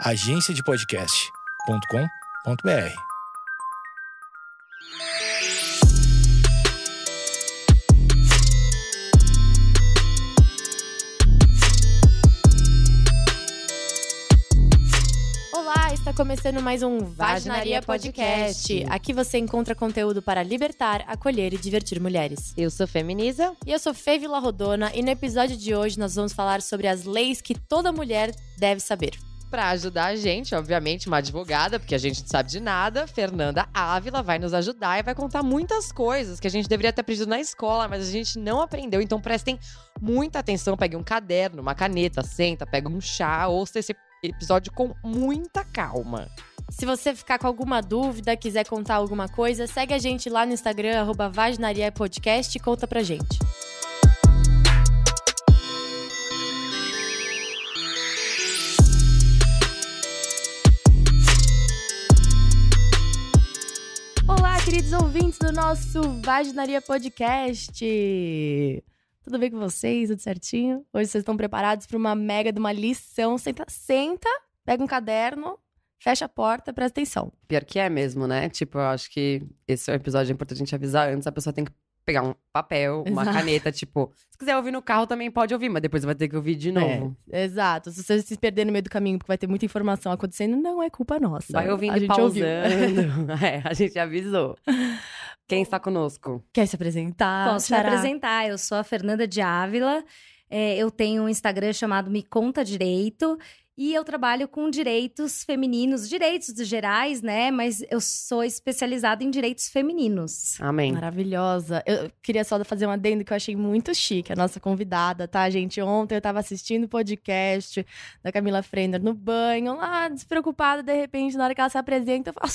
agenciadepodcast.com.br. Olá, está começando mais um Vaginaria Podcast. Aqui você encontra conteúdo para libertar, acolher e divertir mulheres. Eu sou Feminiza. E eu sou Fê Villarrodona, e no episódio de hoje nós vamos falar sobre as leis que toda mulher deve saber. Pra ajudar a gente, obviamente, uma advogada, porque a gente não sabe de nada, Fernanda Ávila vai nos ajudar e vai contar muitas coisas que a gente deveria ter aprendido na escola, mas a gente não aprendeu. Então prestem muita atenção, pegue um caderno, uma caneta, senta, pega um chá, ouça esse episódio com muita calma. Se você ficar com alguma dúvida, quiser contar alguma coisa, segue a gente lá no Instagram, @vaginariapodcast, e conta pra gente. Olá, queridos ouvintes do nosso Vaginaria Podcast! Tudo bem com vocês? Tudo certinho? Hoje vocês estão preparados para uma mega de uma lição. Senta, pega um caderno, fecha a porta, presta atenção. Pior que é mesmo, né? Tipo, eu acho que esse é um episódio importante a gente avisar antes. A pessoa tem que pegar um papel, uma caneta, tipo... Se quiser ouvir no carro também pode ouvir, mas depois vai ter que ouvir de novo. Exato. Se você se perder no meio do caminho porque vai ter muita informação acontecendo, não é culpa nossa. Vai ouvindo e pausando. A gente avisou. Quem está conosco? Quer se apresentar? Posso me apresentar. Eu sou a Fernanda de Ávila. Eu tenho um Instagram chamado Me Conta Direito. E eu trabalho com direitos femininos, direitos gerais, né? Mas eu sou especializada em direitos femininos. Amém. Maravilhosa. Eu queria só fazer um adendo que eu achei muito chique, a nossa convidada, tá, gente? Ontem eu tava assistindo o podcast da Camila Frender no banho, lá, despreocupada, de repente, na hora que ela se apresenta, eu falo,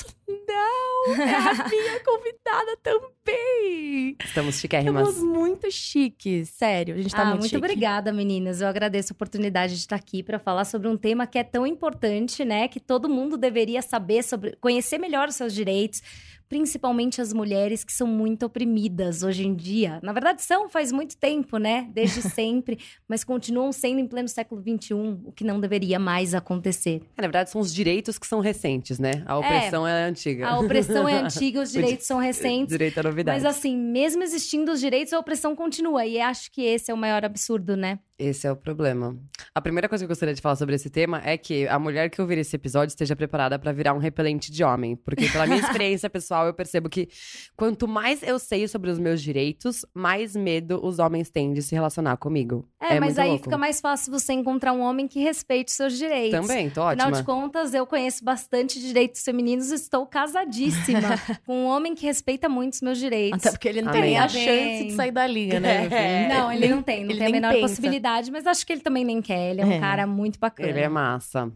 não, é a minha convidada também! Estamos chiquérrimas. Estamos muito chiques, sério, a gente tá muito chique. Muito obrigada, meninas. Eu agradeço a oportunidade de estar aqui para falar sobre um tema que é tão importante, né? Que todo mundo deveria saber sobre, conhecer melhor os seus direitos, principalmente as mulheres que são muito oprimidas hoje em dia. Na verdade, são faz muito tempo, né? Desde sempre, mas continuam sendo em pleno século XXI, o que não deveria mais acontecer. Na verdade, são os direitos que são recentes, né? A opressão é antiga. A opressão é antiga, os direitos são recentes. Direito à novidade. Mas assim, mesmo existindo os direitos, a opressão continua. E acho que esse é o maior absurdo, né? Esse é o problema. A primeira coisa que eu gostaria de falar sobre esse tema é que a mulher que ouvir esse episódio esteja preparada pra virar um repelente de homem. Porque pela minha experiência pessoal, eu percebo que quanto mais eu sei sobre os meus direitos, mais medo os homens têm de se relacionar comigo. Mas aí louco. fica mais fácil você encontrar um homem que respeite os seus direitos. Também, tô ótima. Afinal de contas, eu conheço bastante direitos femininos e estou casadíssima com um homem que respeita muito os meus direitos. Até porque ele não tem a chance de sair da linha, né? Não, ele não tem. Não tem a menor possibilidade. Mas acho que ele também nem quer. Ele é um cara muito bacana. Ele é massa.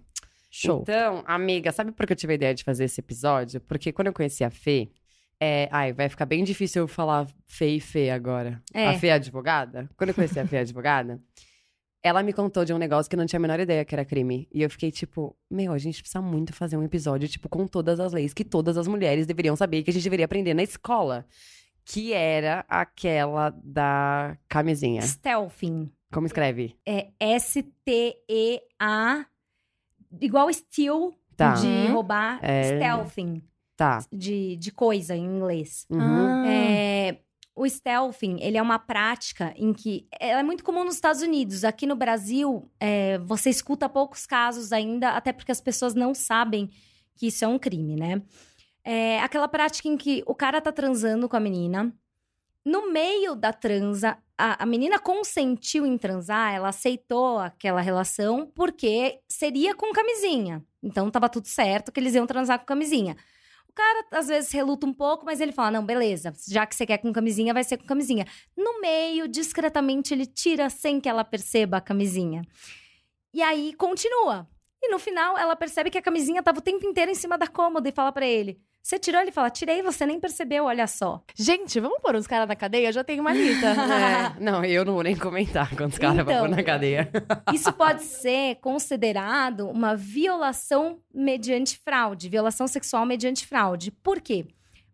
Show. Então, amiga, sabe por que eu tive a ideia de fazer esse episódio? Porque quando eu conheci a Fê... vai ficar bem difícil eu falar Fê e Fê agora. A Fê é advogada? Quando eu conheci a Fê advogada, ela me contou de um negócio que eu não tinha a menor ideia que era crime. E eu fiquei tipo, a gente precisa muito fazer um episódio, tipo, com todas as leis que todas as mulheres deveriam saber e que a gente deveria aprender na escola. Que era aquela da camisinha. Stealthing. Como escreve? É S-T-E-A, igual steal, Tá. de roubar, stealthing, Tá. de coisa em inglês. Uhum. O stealthing, ele é uma prática em que... Ela é muito comum nos Estados Unidos. Aqui no Brasil, você escuta poucos casos ainda, até porque as pessoas não sabem que isso é um crime, né? É aquela prática em que o cara tá transando com a menina. No meio da transa, a menina consentiu em transar, ela aceitou aquela relação porque seria com camisinha. Então, tava tudo certo que eles iam transar com camisinha. O cara, às vezes, reluta um pouco, mas ele fala, não, beleza, já que você quer com camisinha, vai ser com camisinha. No meio, discretamente, ele tira sem que ela perceba a camisinha. E aí, continua. E no final, ela percebe que a camisinha tava o tempo inteiro em cima da cômoda e fala pra ele... Você tirou? Ele fala, tirei, você nem percebeu, olha só. Gente, vamos pôr uns caras na cadeia? Eu já tenho uma lista. Não, eu não vou nem comentar quantos caras vão pôr na cadeia. Isso pode ser considerado uma violação mediante fraude, violação sexual mediante fraude. Por quê?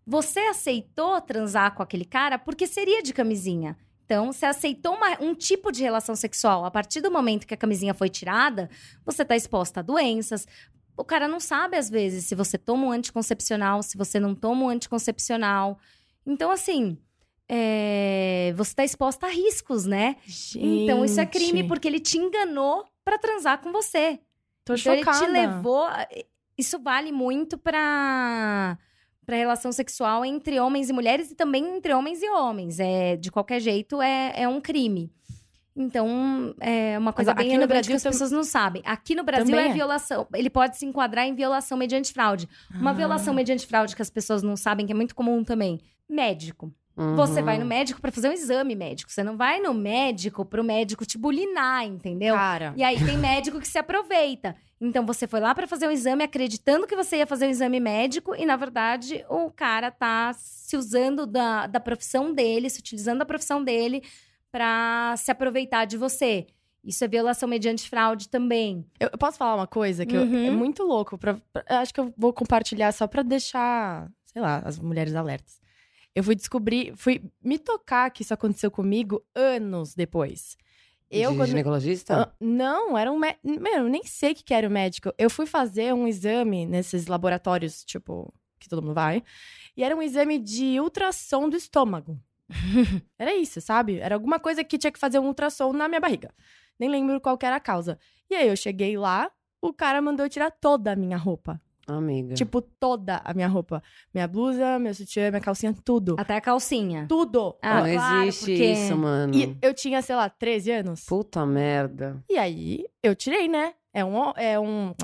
Você aceitou transar com aquele cara porque seria de camisinha. Então, você aceitou um tipo de relação sexual. A partir do momento que a camisinha foi tirada, você está exposta a doenças, o cara não sabe, às vezes, se você toma um anticoncepcional, se você não toma um anticoncepcional. Então, assim, você tá exposta a riscos, né? Gente. Então, isso é crime, porque ele te enganou pra transar com você. Tô Então, chocada. ele te levou... Isso vale muito pra relação sexual entre homens e mulheres e também entre homens e homens. De qualquer jeito, é um crime. Então, é uma coisa Mas bem aqui no relevante Brasil que as pessoas não sabem. Aqui no Brasil Também é é. violação. Ele pode se enquadrar em violação mediante fraude. Uma violação mediante fraude que as pessoas não sabem, que é muito comum também. Médico. Você vai no médico pra fazer um exame médico. Você não vai no médico pro médico te bulinar, entendeu? Cara. E aí tem médico que se aproveita. Então você foi lá pra fazer um exame acreditando que você ia fazer um exame médico e, na verdade, o cara tá se usando da profissão dele, se utilizando da profissão dele pra se aproveitar de você. Isso é violação mediante fraude também. Eu posso falar uma coisa que é muito louco. Eu acho que eu vou compartilhar só pra deixar, sei lá, as mulheres alertas. Eu fui me tocar que isso aconteceu comigo anos depois. Ginecologista? Não, era um médico. Eu nem sei o que era o médico. Eu fui fazer um exame nesses laboratórios, tipo, que todo mundo vai. E era um exame de ultrassom do estômago. Era isso, sabe? Era alguma coisa que tinha que fazer um ultrassom na minha barriga. Nem lembro qual que era a causa. E aí eu cheguei lá, o cara mandou eu tirar toda a minha roupa. Amiga. Tipo, toda a minha roupa. Minha blusa, meu sutiã, minha calcinha, tudo. Até a calcinha. Tudo. Não existe isso, mano. E eu tinha, sei lá, 13 anos. Puta merda. E aí, eu tirei, né? É um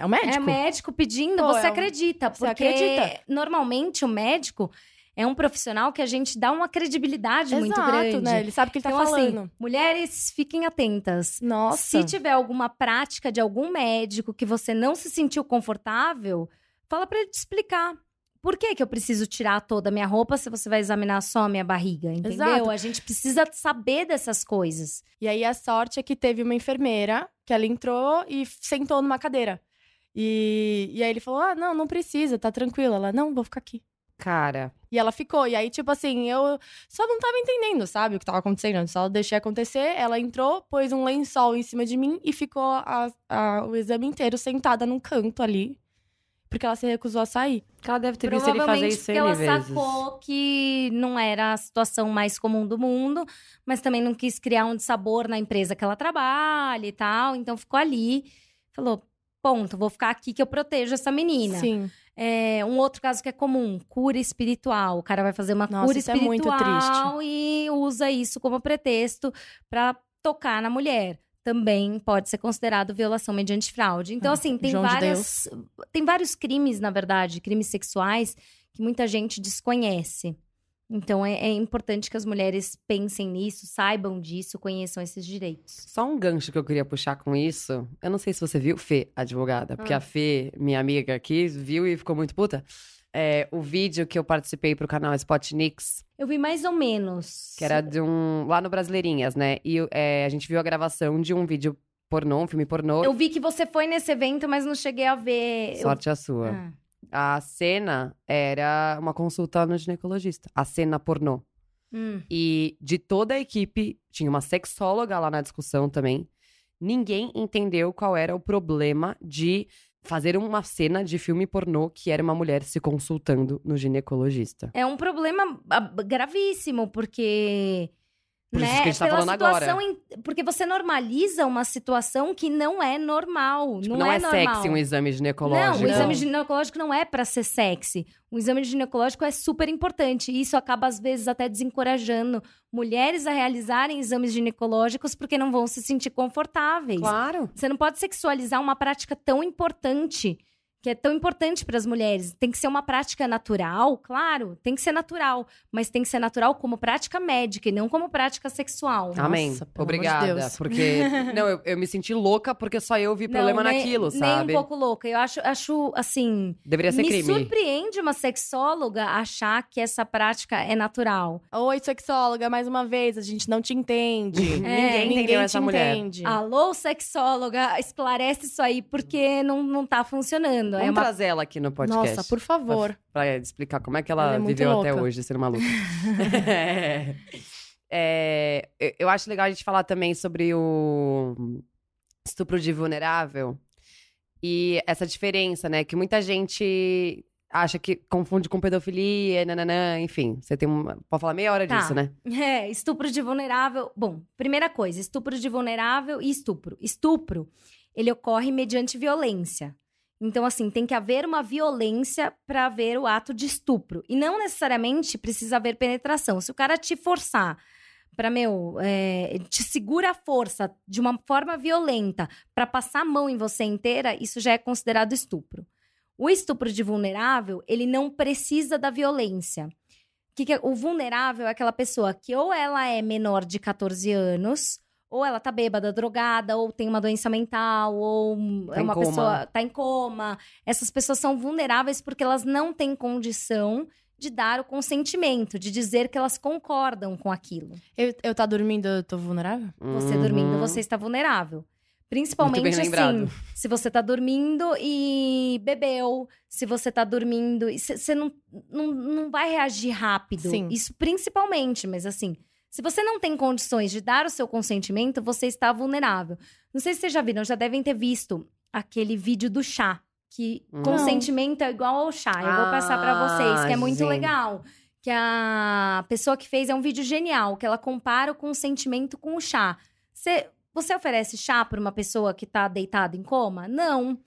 médico. É médico pedindo, Pô, você acredita. Você Porque acredita. normalmente o médico é um profissional que a gente dá uma credibilidade muito grande. Né? Ele sabe o que ele tá Então, falando. assim, mulheres, fiquem atentas. Nossa. Se tiver alguma prática de algum médico que você não se sentiu confortável, fala pra ele te explicar. Por que eu preciso tirar toda a minha roupa se você vai examinar só a minha barriga, entendeu? Exato. A gente precisa saber dessas coisas. E aí, a sorte é que teve uma enfermeira que ela entrou e sentou numa cadeira. E aí ele falou, não precisa, tá tranquila. Ela, não, vou ficar aqui. Cara. E ela ficou. E aí, tipo assim, eu só não tava entendendo, sabe? O que tava acontecendo. Só deixei acontecer. Ela entrou, pôs um lençol em cima de mim e ficou o exame inteiro sentada num canto ali. Porque ela se recusou a sair. Ela deve ter visto ele fazer isso porque N ela vezes. sacou que não era a situação mais comum do mundo, mas também não quis criar um dissabor na empresa que ela trabalha e tal. Então ficou ali. Falou, ponto, vou ficar aqui que eu protejo essa menina. Sim. Um outro caso que é comum, cura espiritual. O cara vai fazer uma Nossa, cura isso é espiritual muito triste. e usa isso como pretexto pra tocar na mulher. Também pode ser considerado violação mediante fraude. Então, assim, tem João de Deus. vários crimes, na verdade, crimes sexuais, que muita gente desconhece. Então, é importante que as mulheres pensem nisso, saibam disso, conheçam esses direitos. Só um gancho que eu queria puxar com isso. Eu não sei se você viu, Fê, advogada. Porque a Fê, minha amiga aqui, viu e ficou muito puta. O vídeo que eu participei pro canal Spotnix. Eu vi mais ou menos. Que era de lá no Brasileirinhas, né? E a gente viu a gravação de um vídeo pornô, um filme pornô. Eu vi que você foi nesse evento, mas não cheguei a ver. Sorte a sua. A cena era uma consulta no ginecologista. A cena pornô. E de toda a equipe, tinha uma sexóloga lá na discussão também. Ninguém entendeu qual era o problema de fazer uma cena de filme pornô que era uma mulher se consultando no ginecologista. É um problema gravíssimo, porque... Por isso que a gente tá falando agora. Porque você normaliza uma situação que não é normal. Tipo, não é normal. Sexy um exame ginecológico. Não, o exame ginecológico não é pra ser sexy. O exame ginecológico é super importante. E isso acaba, às vezes, até desencorajando mulheres a realizarem exames ginecológicos porque não vão se sentir confortáveis. Claro. Você não pode sexualizar uma prática tão importante, que é tão importante para as mulheres. Tem que ser uma prática natural, claro, tem que ser natural. Mas tem que ser natural como prática médica e não como prática sexual. Amém. Nossa, pelo Obrigada. amor de Deus. Porque, não, eu me senti louca porque só eu vi problema naquilo, sabe? Nem um pouco louca. Eu acho assim... Deveria ser crime. Me surpreende uma sexóloga achar que essa prática é natural. Oi, sexóloga, mais uma vez, a gente não te entende. Ninguém entendeu ninguém essa te mulher. entende. Alô, sexóloga, esclarece isso aí, porque não tá funcionando. Vamos trazer ela aqui no podcast. Nossa, por favor. Pra explicar como é que ela Ela é muito viveu louca. até hoje, sendo maluca. Eu acho legal a gente falar também sobre o estupro de vulnerável. E essa diferença, né? Que muita gente acha que confunde com pedofilia, nananã, enfim. Você tem pode falar meia hora disso, né? Estupro de vulnerável. Bom, primeira coisa, estupro de vulnerável e estupro. Estupro, ele ocorre mediante violência. Então, assim, tem que haver uma violência para haver o ato de estupro. E não necessariamente precisa haver penetração. Se o cara te forçar pra, te segura a força de uma forma violenta pra passar a mão em você inteira, isso já é considerado estupro. O estupro de vulnerável, ele não precisa da violência. O vulnerável é aquela pessoa que ou ela é menor de 14 anos, ou ela tá bêbada, drogada, ou tem uma doença mental, ou é uma pessoa tá em coma. Essas pessoas são vulneráveis porque elas não têm condição de dar o consentimento, de dizer que elas concordam com aquilo. Eu tá dormindo, eu tô vulnerável? Você dormindo, você está vulnerável. Principalmente assim, se você tá dormindo e bebeu, se você tá dormindo, você não vai reagir rápido. Sim. Isso principalmente, mas assim, se você não tem condições de dar o seu consentimento, você está vulnerável. Não sei se vocês já viram, já devem ter visto aquele vídeo do chá. Que consentimento é igual ao chá. Eu vou passar pra vocês, que é muito legal. Que a pessoa que fez é um vídeo genial, que ela compara o consentimento com o chá. Você oferece chá para uma pessoa que tá deitada em coma? Não.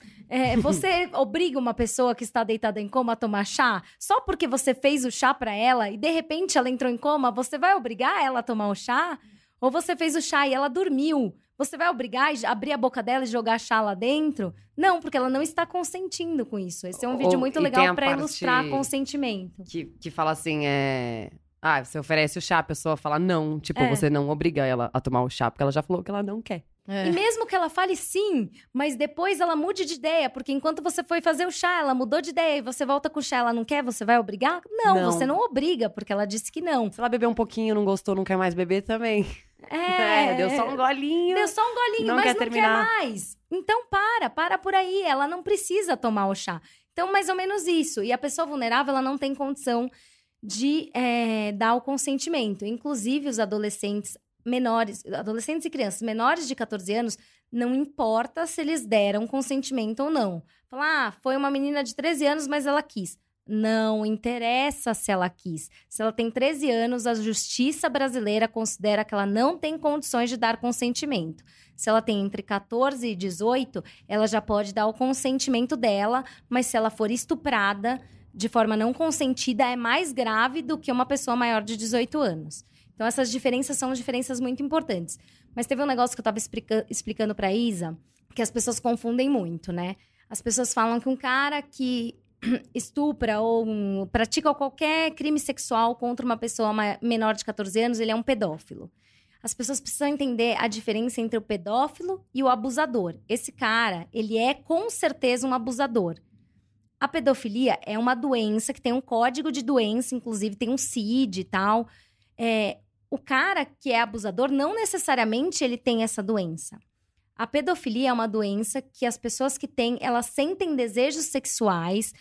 Você obriga uma pessoa que está deitada em coma a tomar chá? Só porque você fez o chá para ela e de repente ela entrou em coma, você vai obrigar ela a tomar o chá? Ou você fez o chá e ela dormiu? Você vai obrigar a abrir a boca dela e jogar chá lá dentro? Não, porque ela não está consentindo com isso. Esse é um vídeo muito legal para ilustrar consentimento. Que fala assim, você oferece o chá, a pessoa fala não. Tipo, você não obriga ela a tomar o chá, porque ela já falou que ela não quer. E mesmo que ela fale sim, mas depois ela mude de ideia, porque enquanto você foi fazer o chá, ela mudou de ideia e você volta com o chá, ela não quer, você vai obrigar? Não, você não obriga, porque ela disse que não. Se ela beber um pouquinho, não gostou, não quer mais beber também. Deu só um golinho. Deu só um golinho, mas não quer mais. Então para por aí, ela não precisa tomar o chá. Então, mais ou menos isso. E a pessoa vulnerável, ela não tem condição de dar o consentimento. Inclusive, os adolescentes e crianças menores de 14 anos, não importa se eles deram consentimento ou não. Falar, foi uma menina de 13 anos, mas ela quis. Não interessa se ela quis. Se ela tem 13 anos, a justiça brasileira considera que ela não tem condições de dar consentimento. Se ela tem entre 14 e 18, ela já pode dar o consentimento dela, mas se ela for estuprada de forma não consentida, é mais grave do que uma pessoa maior de 18 anos. Então, essas diferenças são diferenças muito importantes. Mas teve um negócio que eu estava explicando para a Isa, que as pessoas confundem muito, né? As pessoas falam que um cara que estupra ou pratica qualquer crime sexual contra uma pessoa menor de 14 anos, ele é um pedófilo. As pessoas precisam entender a diferença entre o pedófilo e o abusador. Esse cara, ele é com certeza um abusador. A pedofilia é uma doença que tem um código de doença, inclusive tem um CID e tal. O cara que é abusador, não necessariamente ele tem essa doença. A pedofilia é uma doença que as pessoas que têm, elas sentem desejos sexuais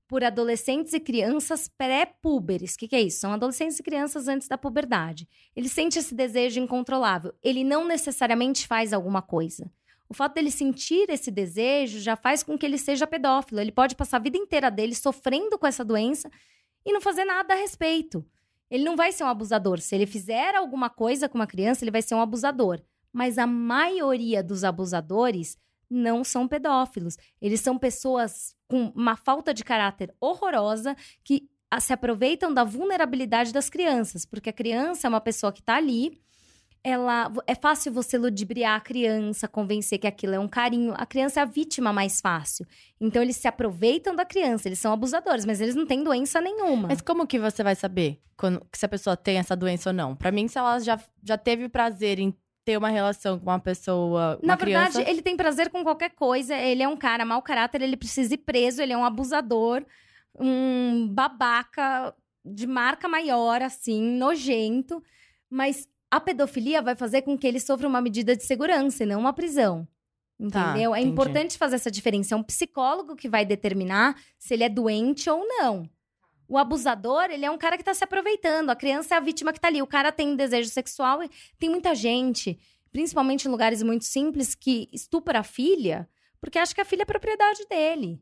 por adolescentes e crianças pré-púberes. O que é isso? São adolescentes e crianças antes da puberdade. Ele sente esse desejo incontrolável. Ele não necessariamente faz alguma coisa. O fato dele sentir esse desejo já faz com que ele seja pedófilo. Ele pode passar a vida inteira dele sofrendo com essa doença e não fazer nada a respeito. Ele não vai ser um abusador. Se ele fizer alguma coisa com uma criança, ele vai ser um abusador. Mas a maioria dos abusadores não são pedófilos. Eles são pessoas com uma falta de caráter horrorosa que se aproveitam da vulnerabilidade das crianças. Porque a criança é uma pessoa que está ali, é fácil você ludibriar a criança, convencer que aquilo é um carinho. A criança é a vítima mais fácil. Então, eles se aproveitam da criança. Eles são abusadores, mas eles não têm doença nenhuma. Mas como que você vai saber se a pessoa tem essa doença ou não? Pra mim, se ela já teve prazer em ter uma relação com uma pessoa, Na verdade, ele tem prazer com qualquer coisa. Ele é um cara mau caráter, ele precisa ir preso. Ele é um abusador, um babaca de marca maior, assim, nojento. Mas a pedofilia vai fazer com que ele sofra uma medida de segurança e não uma prisão. Entendeu? É importante fazer essa diferença. É um psicólogo que vai determinar se ele é doente ou não. O abusador, ele é um cara que tá se aproveitando. A criança é a vítima que tá ali. O cara tem desejo sexual e tem muita gente, principalmente em lugares muito simples, que estupra a filha porque acha que a filha é propriedade dele.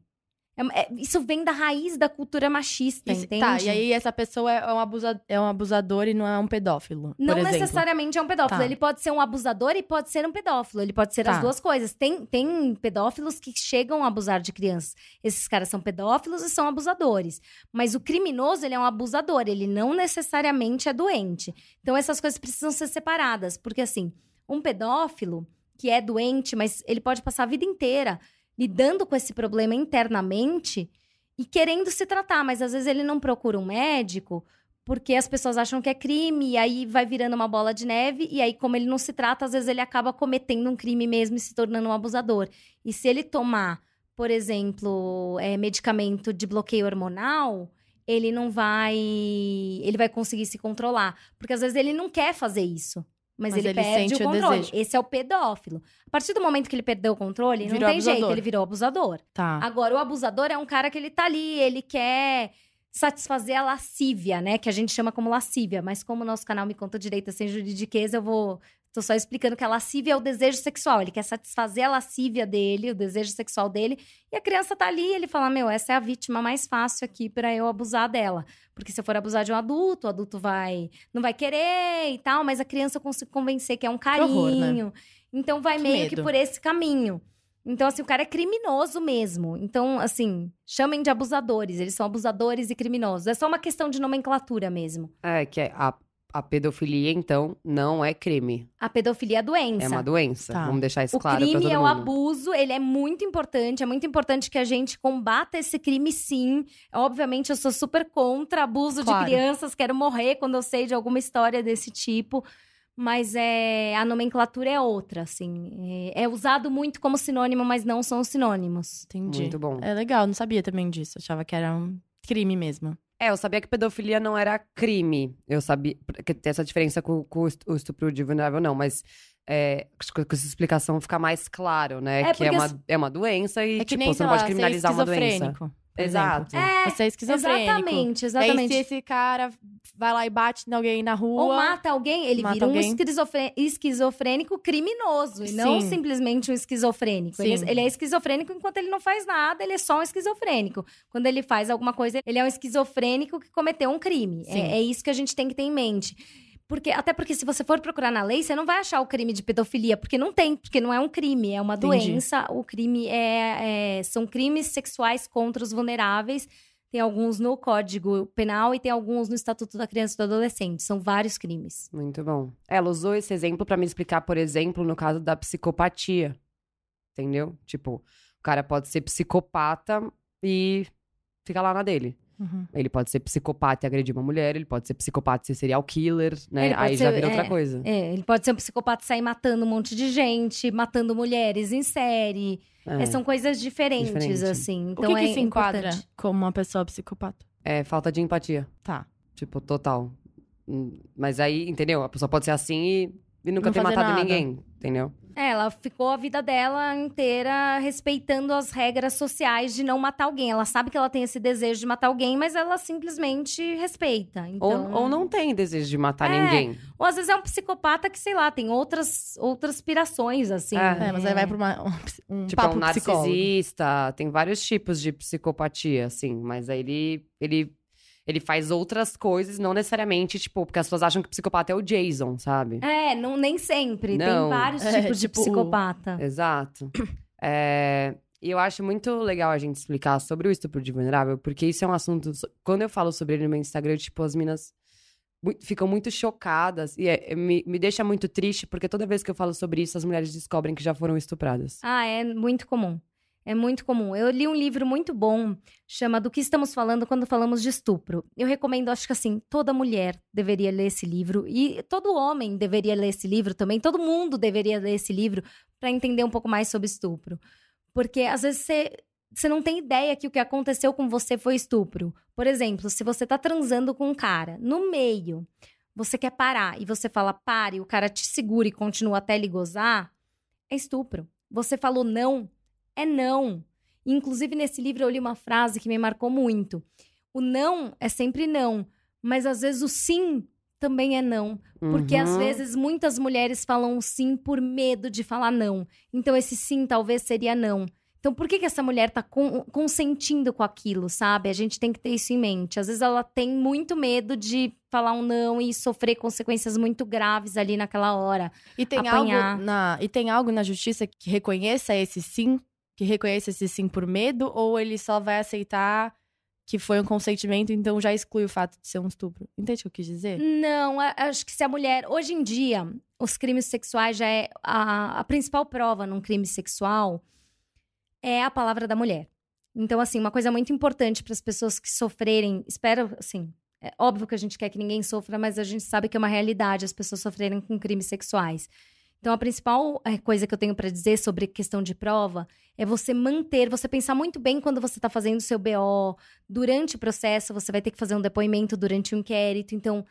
Isso vem da raiz da cultura machista, entende? Tá, e aí essa pessoa é um abusador e não é um pedófilo, Não por exemplo. necessariamente é um pedófilo. Tá. Ele pode ser um abusador e pode ser um pedófilo. Ele pode ser as duas coisas. Tem pedófilos que chegam a abusar de crianças. Esses caras são pedófilos e são abusadores. Mas o criminoso, ele é um abusador. Ele não necessariamente é doente. Então, essas coisas precisam ser separadas. Porque, assim, um pedófilo que é doente, mas ele pode passar a vida inteira lidando com esse problema internamente e querendo se tratar, mas às vezes ele não procura um médico porque as pessoas acham que é crime, e aí vai virando uma bola de neve, e aí como ele não se trata, às vezes ele acaba cometendo um crime mesmo e se tornando um abusador. E se ele tomar, por exemplo, medicamento de bloqueio hormonal, ele vai conseguir se controlar, porque às vezes ele não quer fazer isso. Mas ele perde o controle. Esse é o pedófilo. A partir do momento que ele perdeu o controle, não tem jeito, ele virou abusador. Tá. Agora, o abusador é um cara que ele tá ali, ele quer satisfazer a lascívia, né? Que a gente chama como lascívia. Mas como o nosso canal Me Conta Direita Sem Juridiquês, tô só explicando que a lascívia é o desejo sexual. Ele quer satisfazer a lascívia dele, o desejo sexual dele. E a criança tá ali e ele fala, essa é a vítima mais fácil aqui pra eu abusar dela. Porque se eu for abusar de um adulto, o adulto não vai querer e tal. Mas a criança eu consigo convencer que é um carinho. Que horror, né? Então vai meio que por esse caminho. Então, assim, o cara é criminoso mesmo. Então, assim, chamem de abusadores. Eles são abusadores e criminosos. É só uma questão de nomenclatura mesmo. A pedofilia, então, não é crime. A pedofilia é doença. É uma doença. Tá. Vamos deixar isso claro pra todo mundo. O crime é o abuso, ele é muito importante. É muito importante que a gente combata esse crime, sim. Obviamente, eu sou super contra abuso de crianças. Quero morrer quando eu sei de alguma história desse tipo. Mas a nomenclatura é outra, assim. É usado muito como sinônimo, mas não são sinônimos. Entendi. Muito bom. É legal, não sabia também disso. Achava que era um crime mesmo. Eu sabia que pedofilia não era crime. Eu sabia que tem essa diferença com o estupro de vulnerável, não. Mas acho que com essa explicação fica mais claro, né? Que é uma doença e, que nem, você não pode criminalizar uma doença. Exato. Exemplo. Você é esquizofrênico. Exatamente. Aí, se esse cara vai lá e bate em alguém na rua... Ou mata alguém, ele vira um esquizofrênico criminoso. E não simplesmente um esquizofrênico. Ele é esquizofrênico enquanto ele não faz nada, ele é só um esquizofrênico. Quando ele faz alguma coisa, ele é um esquizofrênico que cometeu um crime. É isso que a gente tem que ter em mente. Até porque se você for procurar na lei, você não vai achar o crime de pedofilia, porque não tem, porque não é um crime, é uma doença. O crime são crimes sexuais contra os vulneráveis. Tem alguns no Código Penal e tem alguns no Estatuto da Criança e do Adolescente. São vários crimes. Muito bom. Ela usou esse exemplo pra me explicar, por exemplo, no caso da psicopatia. Entendeu? Tipo, o cara pode ser psicopata e fica lá na dele. Uhum. Ele pode ser psicopata e agredir uma mulher, ele pode ser psicopata e ser serial killer, né? Aí já vira outra coisa. Ele pode ser um psicopata e sair matando um monte de gente, matando mulheres em série. São coisas diferentes, assim. Então, o que se enquadra como uma pessoa psicopata? É falta de empatia. Tá. Tipo, total. Mas aí, entendeu? A pessoa pode ser assim e nunca Não ter fazer matado nada. ninguém, entendeu? Ela ficou a vida dela inteira respeitando as regras sociais de não matar alguém. Ela sabe que ela tem esse desejo de matar alguém, mas ela simplesmente respeita. Então... Ou não tem desejo de matar ninguém. Ou às vezes é um psicopata que, sei lá, tem outras pirações, assim. Mas aí vai pra um Tipo, papo é um psicólogo. narcisista, tem vários tipos de psicopatia, assim. Mas aí ele faz outras coisas, não necessariamente, tipo, porque as pessoas acham que o psicopata é o Jason, sabe? Nem sempre. Não. Tem vários tipos de psicopata. Exato. E eu acho muito legal a gente explicar sobre o estupro de vulnerável, porque isso é um assunto... Quando eu falo sobre ele no meu Instagram, tipo, as meninas ficam muito chocadas. E me deixa muito triste, porque toda vez que eu falo sobre isso, as mulheres descobrem que já foram estupradas. É muito comum. É muito comum. Eu li um livro muito bom, chama Do que Estamos Falando Quando Falamos de Estupro. Eu recomendo, acho que assim, toda mulher deveria ler esse livro. E todo homem deveria ler esse livro também. Todo mundo deveria ler esse livro para entender um pouco mais sobre estupro. Porque, às vezes, você não tem ideia que o que aconteceu com você foi estupro. Por exemplo, se você tá transando com um cara, no meio, você quer parar e você fala pare, o cara te segura e continua até ele gozar, é estupro. Você falou não, é não. Inclusive, nesse livro eu li uma frase que me marcou muito. O não é sempre não, mas às vezes o sim também é não. Porque às vezes muitas mulheres falam sim por medo de falar não. Então esse sim talvez seria não. Então, por que essa mulher tá consentindo com aquilo, sabe? A gente tem que ter isso em mente. Às vezes ela tem muito medo de falar um não e sofrer consequências muito graves ali naquela hora. E tem algo na justiça que reconheça esse sim? Que reconheça esse sim por medo? Ou ele só vai aceitar que foi um consentimento, então já exclui o fato de ser um estupro? Entende o que eu quis dizer? Não, acho que se a mulher... Hoje em dia, os crimes sexuais já é... A principal prova num crime sexual é a palavra da mulher. Então, assim, uma coisa muito importante para as pessoas que sofrerem... Espero, assim... É óbvio que a gente quer que ninguém sofra, mas a gente sabe que é uma realidade as pessoas sofrerem com crimes sexuais. Então, a principal coisa que eu tenho para dizer sobre questão de prova é você pensar muito bem quando você está fazendo o seu BO. Durante o processo, você vai ter que fazer um depoimento durante o inquérito. Então,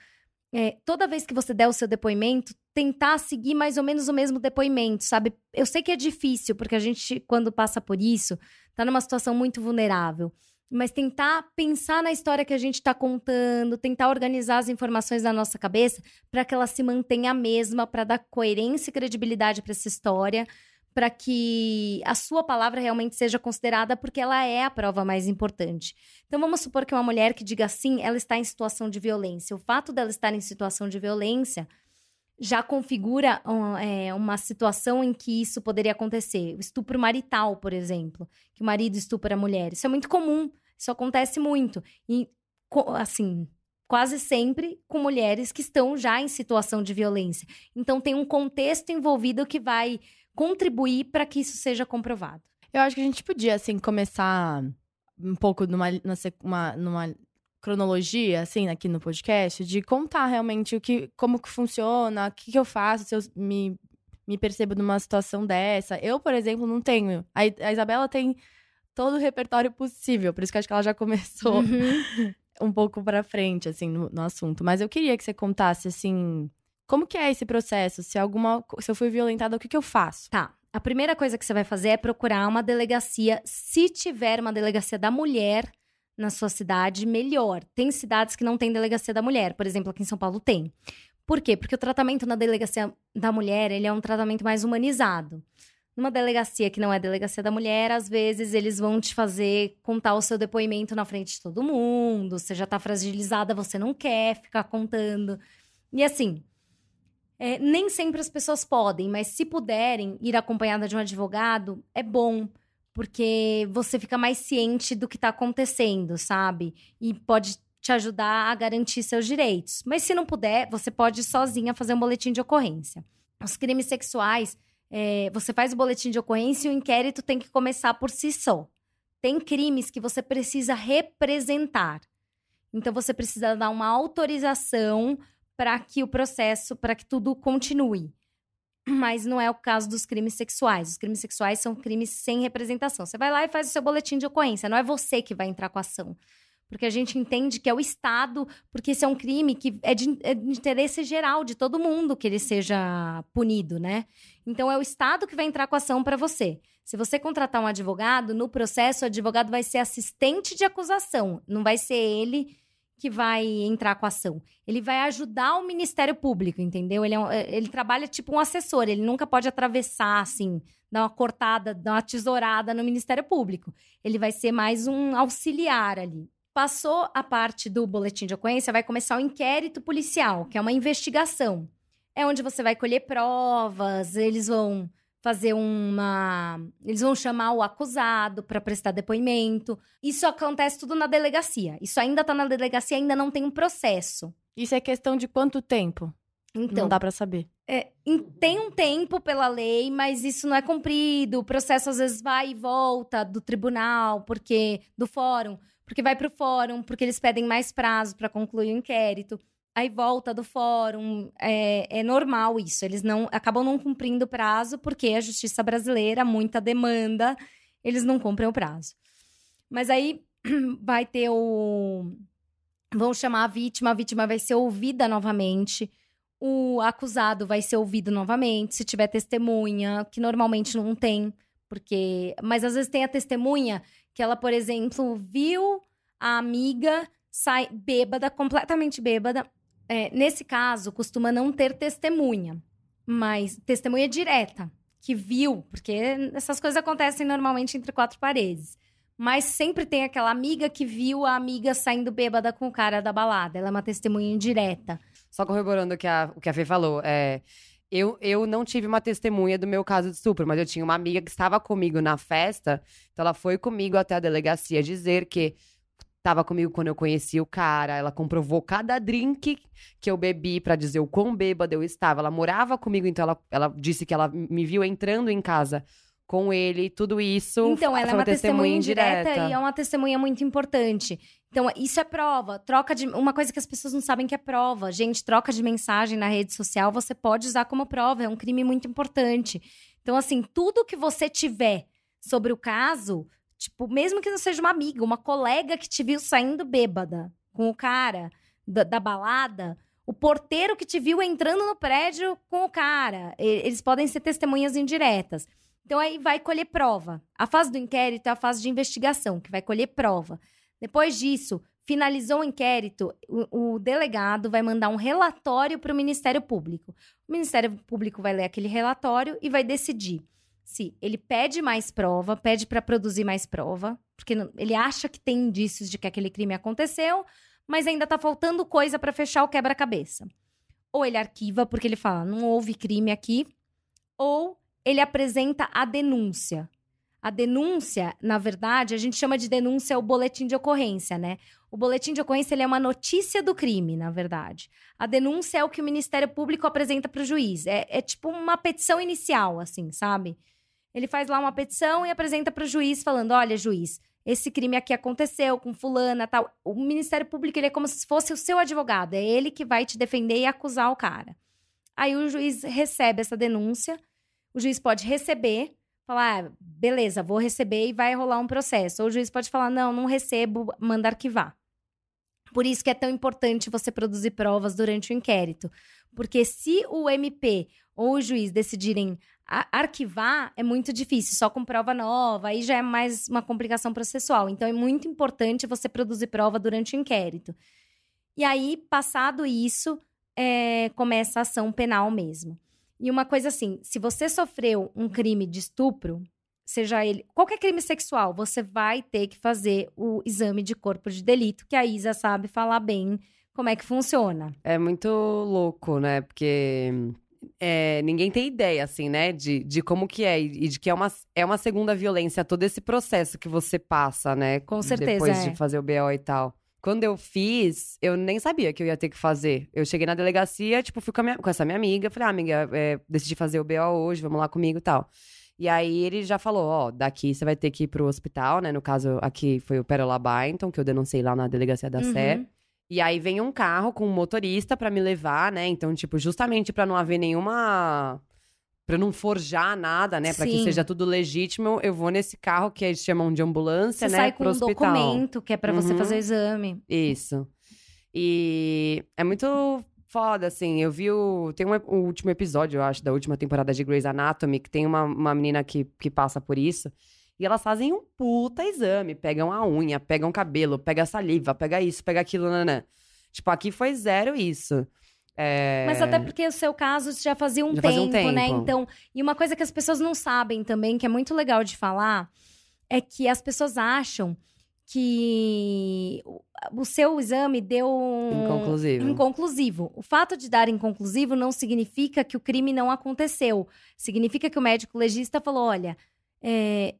toda vez que você der o seu depoimento, tentar seguir mais ou menos o mesmo depoimento, sabe? Eu sei que é difícil, porque a gente, quando passa por isso, tá numa situação muito vulnerável. Mas tentar pensar na história que a gente está contando, tentar organizar as informações na nossa cabeça para que ela se mantenha a mesma, para dar coerência e credibilidade para essa história, para que a sua palavra realmente seja considerada, porque ela é a prova mais importante. Então, vamos supor que uma mulher que diga sim, ela está em situação de violência. O fato dela estar em situação de violência já configura uma situação em que isso poderia acontecer. O estupro marital, por exemplo, que o marido estupra a mulher. Isso é muito comum, isso acontece muito. E, assim, quase sempre com mulheres que estão já em situação de violência. Então, tem um contexto envolvido que vai contribuir para que isso seja comprovado. Eu acho que a gente podia, assim, começar um pouco numa cronologia, assim, aqui no podcast, de contar realmente como que funciona, o que eu faço se eu me percebo numa situação dessa. Eu, por exemplo, não tenho. A Isabela tem todo o repertório possível, por isso que eu acho que ela já começou um pouco pra frente, assim, no assunto. Mas eu queria que você contasse, assim, como que é esse processo? Se eu fui violentada, o que eu faço? Tá. A primeira coisa que você vai fazer é procurar uma delegacia, se tiver uma delegacia da mulher na sua cidade, melhor. Tem cidades que não tem delegacia da mulher. Por exemplo, aqui em São Paulo tem. Por quê? Porque o tratamento na delegacia da mulher, ele é um tratamento mais humanizado. Numa delegacia que não é delegacia da mulher, às vezes eles vão te fazer contar o seu depoimento na frente de todo mundo. Você já tá fragilizada, você não quer ficar contando. E assim, nem sempre as pessoas podem, mas se puderem ir acompanhada de um advogado, é bom. Porque você fica mais ciente do que tá acontecendo, sabe? E pode te ajudar a garantir seus direitos. Mas se não puder, você pode sozinha fazer um boletim de ocorrência. Os crimes sexuais, você faz o boletim de ocorrência e o inquérito tem que começar por si só. Tem crimes que você precisa representar. Então, você precisa dar uma autorização para que o processo, para que tudo continue. Mas não é o caso dos crimes sexuais. Os crimes sexuais são crimes sem representação. Você vai lá e faz o seu boletim de ocorrência. Não é você que vai entrar com a ação. Porque a gente entende que é o Estado, porque esse é um crime que é de interesse geral de todo mundo que ele seja punido, né? Então, é o Estado que vai entrar com a ação para você. Se você contratar um advogado, no processo, o advogado vai ser assistente de acusação. Não vai ser ele que vai entrar com a ação. Ele vai ajudar o Ministério Público, entendeu? Ele trabalha tipo um assessor, ele nunca pode atravessar, assim, dar uma cortada, dar uma tesourada no Ministério Público. Ele vai ser mais um auxiliar ali. Passou a parte do boletim de ocorrência, vai começar o inquérito policial, que é uma investigação. É onde você vai colher provas, eles vão eles vão chamar o acusado para prestar depoimento. Isso acontece tudo na delegacia. Isso ainda tá na delegacia, ainda não tem um processo. Isso é questão de quanto tempo? Então, não dá para saber. Tem um tempo pela lei, mas isso não é cumprido. O processo às vezes vai e volta do tribunal, do fórum, porque vai pro fórum, porque eles pedem mais prazo para concluir o inquérito. Aí volta do fórum, é normal isso. Eles acabam não cumprindo o prazo, porque a justiça brasileira, muita demanda, eles não cumprem o prazo. Mas aí vai ter vão chamar a vítima vai ser ouvida novamente, o acusado vai ser ouvido novamente, se tiver testemunha, que normalmente não tem, mas às vezes tem a testemunha que ela, por exemplo, viu a amiga sai bêbada, completamente bêbada. Nesse caso, costuma não ter testemunha, mas testemunha direta, que viu, porque essas coisas acontecem normalmente entre 4 paredes. Mas sempre tem aquela amiga que viu a amiga saindo bêbada com o cara da balada. Ela é uma testemunha indireta. Só corroborando o que a Fê falou, eu não tive uma testemunha do meu caso de estupro, mas eu tinha uma amiga que estava comigo na festa, então ela foi comigo até a delegacia dizer que estava comigo quando eu conheci o cara, ela comprovou cada drink que eu bebi pra dizer o quão bêbada eu estava. Ela morava comigo, então ela disse que ela me viu entrando em casa com ele, tudo isso. Então, ela é uma testemunha indireta e é uma testemunha muito importante. Então, isso é prova. Uma coisa que as pessoas não sabem que é prova. Gente, troca de mensagem na rede social, você pode usar como prova. É um crime muito importante. Então, assim, tudo que você tiver sobre o caso, tipo, mesmo que não seja uma amiga, uma colega que te viu saindo bêbada com o cara da balada, o porteiro que te viu entrando no prédio com o cara, eles podem ser testemunhas indiretas. Então, aí vai colher prova. A fase do inquérito é a fase de investigação, que vai colher prova. Depois disso, finalizou o inquérito, o delegado vai mandar um relatório para o Ministério Público. O Ministério Público vai ler aquele relatório e vai decidir se ele pede mais prova, pede para produzir mais prova, porque ele acha que tem indícios de que aquele crime aconteceu, mas ainda está faltando coisa para fechar o quebra-cabeça. Ou ele arquiva, porque ele fala, não houve crime aqui, ou ele apresenta a denúncia. A denúncia, na verdade, a gente chama de denúncia o boletim de ocorrência, né? O boletim de ocorrência ele é uma notícia do crime, na verdade. A denúncia é o que o Ministério Público apresenta para o juiz. É tipo uma petição inicial, assim, sabe? Ele faz lá uma petição e apresenta para o juiz falando, olha, juiz, esse crime aqui aconteceu com fulana, tal. O Ministério Público ele é como se fosse o seu advogado. É ele que vai te defender e acusar o cara. Aí o juiz recebe essa denúncia. O juiz pode receber, falar, beleza, vou receber e vai rolar um processo. Ou o juiz pode falar, não recebo, manda arquivar. Por isso que é tão importante você produzir provas durante o inquérito. Porque se o MP ou o juiz decidirem arquivar, é muito difícil, só com prova nova, aí já é mais uma complicação processual. Então, é muito importante você produzir prova durante o inquérito. E aí, passado isso, começa a ação penal mesmo. E uma coisa assim, se você sofreu um crime de estupro, seja ele qualquer crime sexual, você vai ter que fazer o exame de corpo de delito, que a Isa sabe falar bem como é que funciona. É muito louco, né? Porque ninguém tem ideia, assim, né? De como que é e de que é uma segunda violência, todo esse processo que você passa, né? Com certeza, depois de fazer o BO e tal. Quando eu fiz, eu nem sabia que eu ia ter que fazer. Eu cheguei na delegacia, tipo, fui com essa minha amiga. Falei, amiga, decidi fazer o BO hoje, vamos lá comigo e tal. E aí, ele já falou, daqui você vai ter que ir pro hospital, né? No caso, aqui foi o Pérola Byington, que eu denunciei lá na delegacia da Sé. E aí, vem um carro com um motorista pra me levar, né? Então, tipo, justamente pra não haver nenhuma... Pra não forjar nada, né? Pra que seja tudo legítimo, eu vou nesse carro que eles chamam de ambulância, você né? Sai com pro um documento que é pra você fazer o exame. Isso. E é muito foda, assim. Eu vi tem o último episódio, eu acho, da última temporada de Grey's Anatomy, que tem uma menina que passa por isso. E elas fazem um puta exame. Pegam a unha, pegam o cabelo, pegam a saliva, pega isso, pega aquilo, nanã. Tipo, aqui foi zero isso. Mas até porque o seu caso já fazia um tempo, né? Então, e uma coisa que as pessoas não sabem também, que é muito legal de falar, é que as pessoas acham que o seu exame deu inconclusivo. O fato de dar inconclusivo não significa que o crime não aconteceu. Significa que o médico legista falou, olha...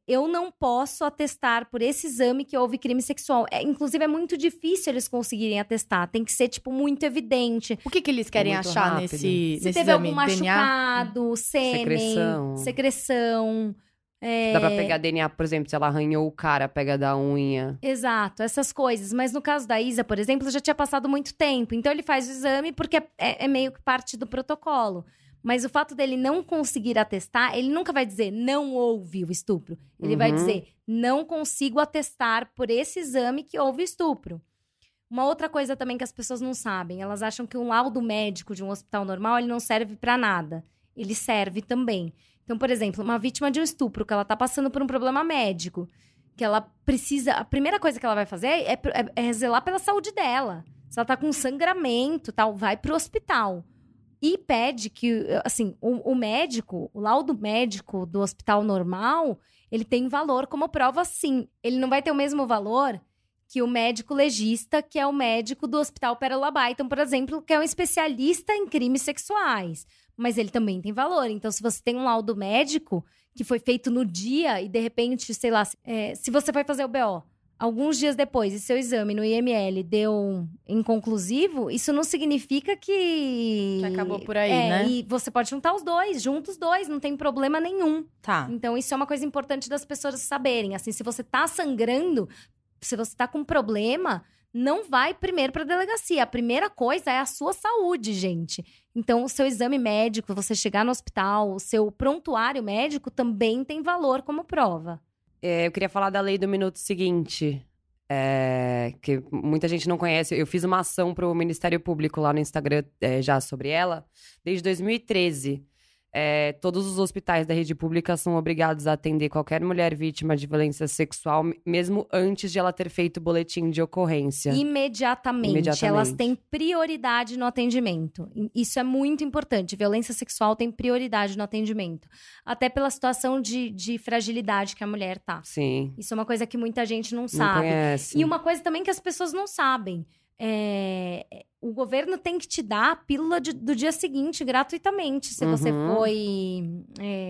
eu não posso atestar por esse exame que houve crime sexual. Inclusive, é muito difícil eles conseguirem atestar. Tem que ser, tipo, muito evidente. O que eles querem achar rápido. nesse Se teve algum machucado, sêmen, secreção. Dá pra pegar DNA, por exemplo, se ela arranhou o cara, pega da unha. Exato, essas coisas. Mas no caso da Isa, por exemplo, já tinha passado muito tempo. Então, ele faz o exame porque é meio que parte do protocolo. Mas o fato dele não conseguir atestar, ele nunca vai dizer não houve o estupro. Ele vai dizer não consigo atestar por esse exame que houve estupro. Uma outra coisa também que as pessoas não sabem, elas acham que um laudo médico de um hospital normal, ele não serve pra nada. Ele serve também. Então, por exemplo, uma vítima de um estupro, que ela tá passando por um problema médico, que ela precisa... A primeira coisa que ela vai fazer é zelar pela saúde dela. Se ela tá com sangramento, tal, vai pro hospital. E pede que, assim, o médico, o laudo médico do hospital normal, ele tem valor como prova, sim. Ele não vai ter o mesmo valor que o médico legista, que é o médico do Hospital Pérola Baiton, por exemplo, que é um especialista em crimes sexuais. Mas ele também tem valor. Então, se você tem um laudo médico que foi feito no dia e, de repente, sei lá, se você vai fazer o BO, alguns dias depois, e seu exame no IML deu inconclusivo, isso não significa que acabou por aí, né? E você pode juntar os dois, junta os dois, não tem problema nenhum. Tá. Então, isso é uma coisa importante das pessoas saberem. Assim, se você tá sangrando, se você tá com problema, não vai primeiro pra delegacia. A primeira coisa é a sua saúde, gente. Então, o seu exame médico, você chegar no hospital, o seu prontuário médico também tem valor como prova. Eu queria falar da lei do minuto seguinte, que muita gente não conhece. Eu fiz uma ação pro Ministério Público lá no Instagram já sobre ela, desde 2013. Todos os hospitais da rede pública são obrigados a atender qualquer mulher vítima de violência sexual, mesmo antes de ela ter feito o boletim de ocorrência. Imediatamente. Elas têm prioridade no atendimento. Isso é muito importante. Violência sexual tem prioridade no atendimento. Até pela situação de fragilidade que a mulher tá. Sim. Isso é uma coisa que muita gente não Não sabe. conhece. E uma coisa também que as pessoas não sabem. O governo tem que te dar a pílula do dia seguinte gratuitamente. Se você foi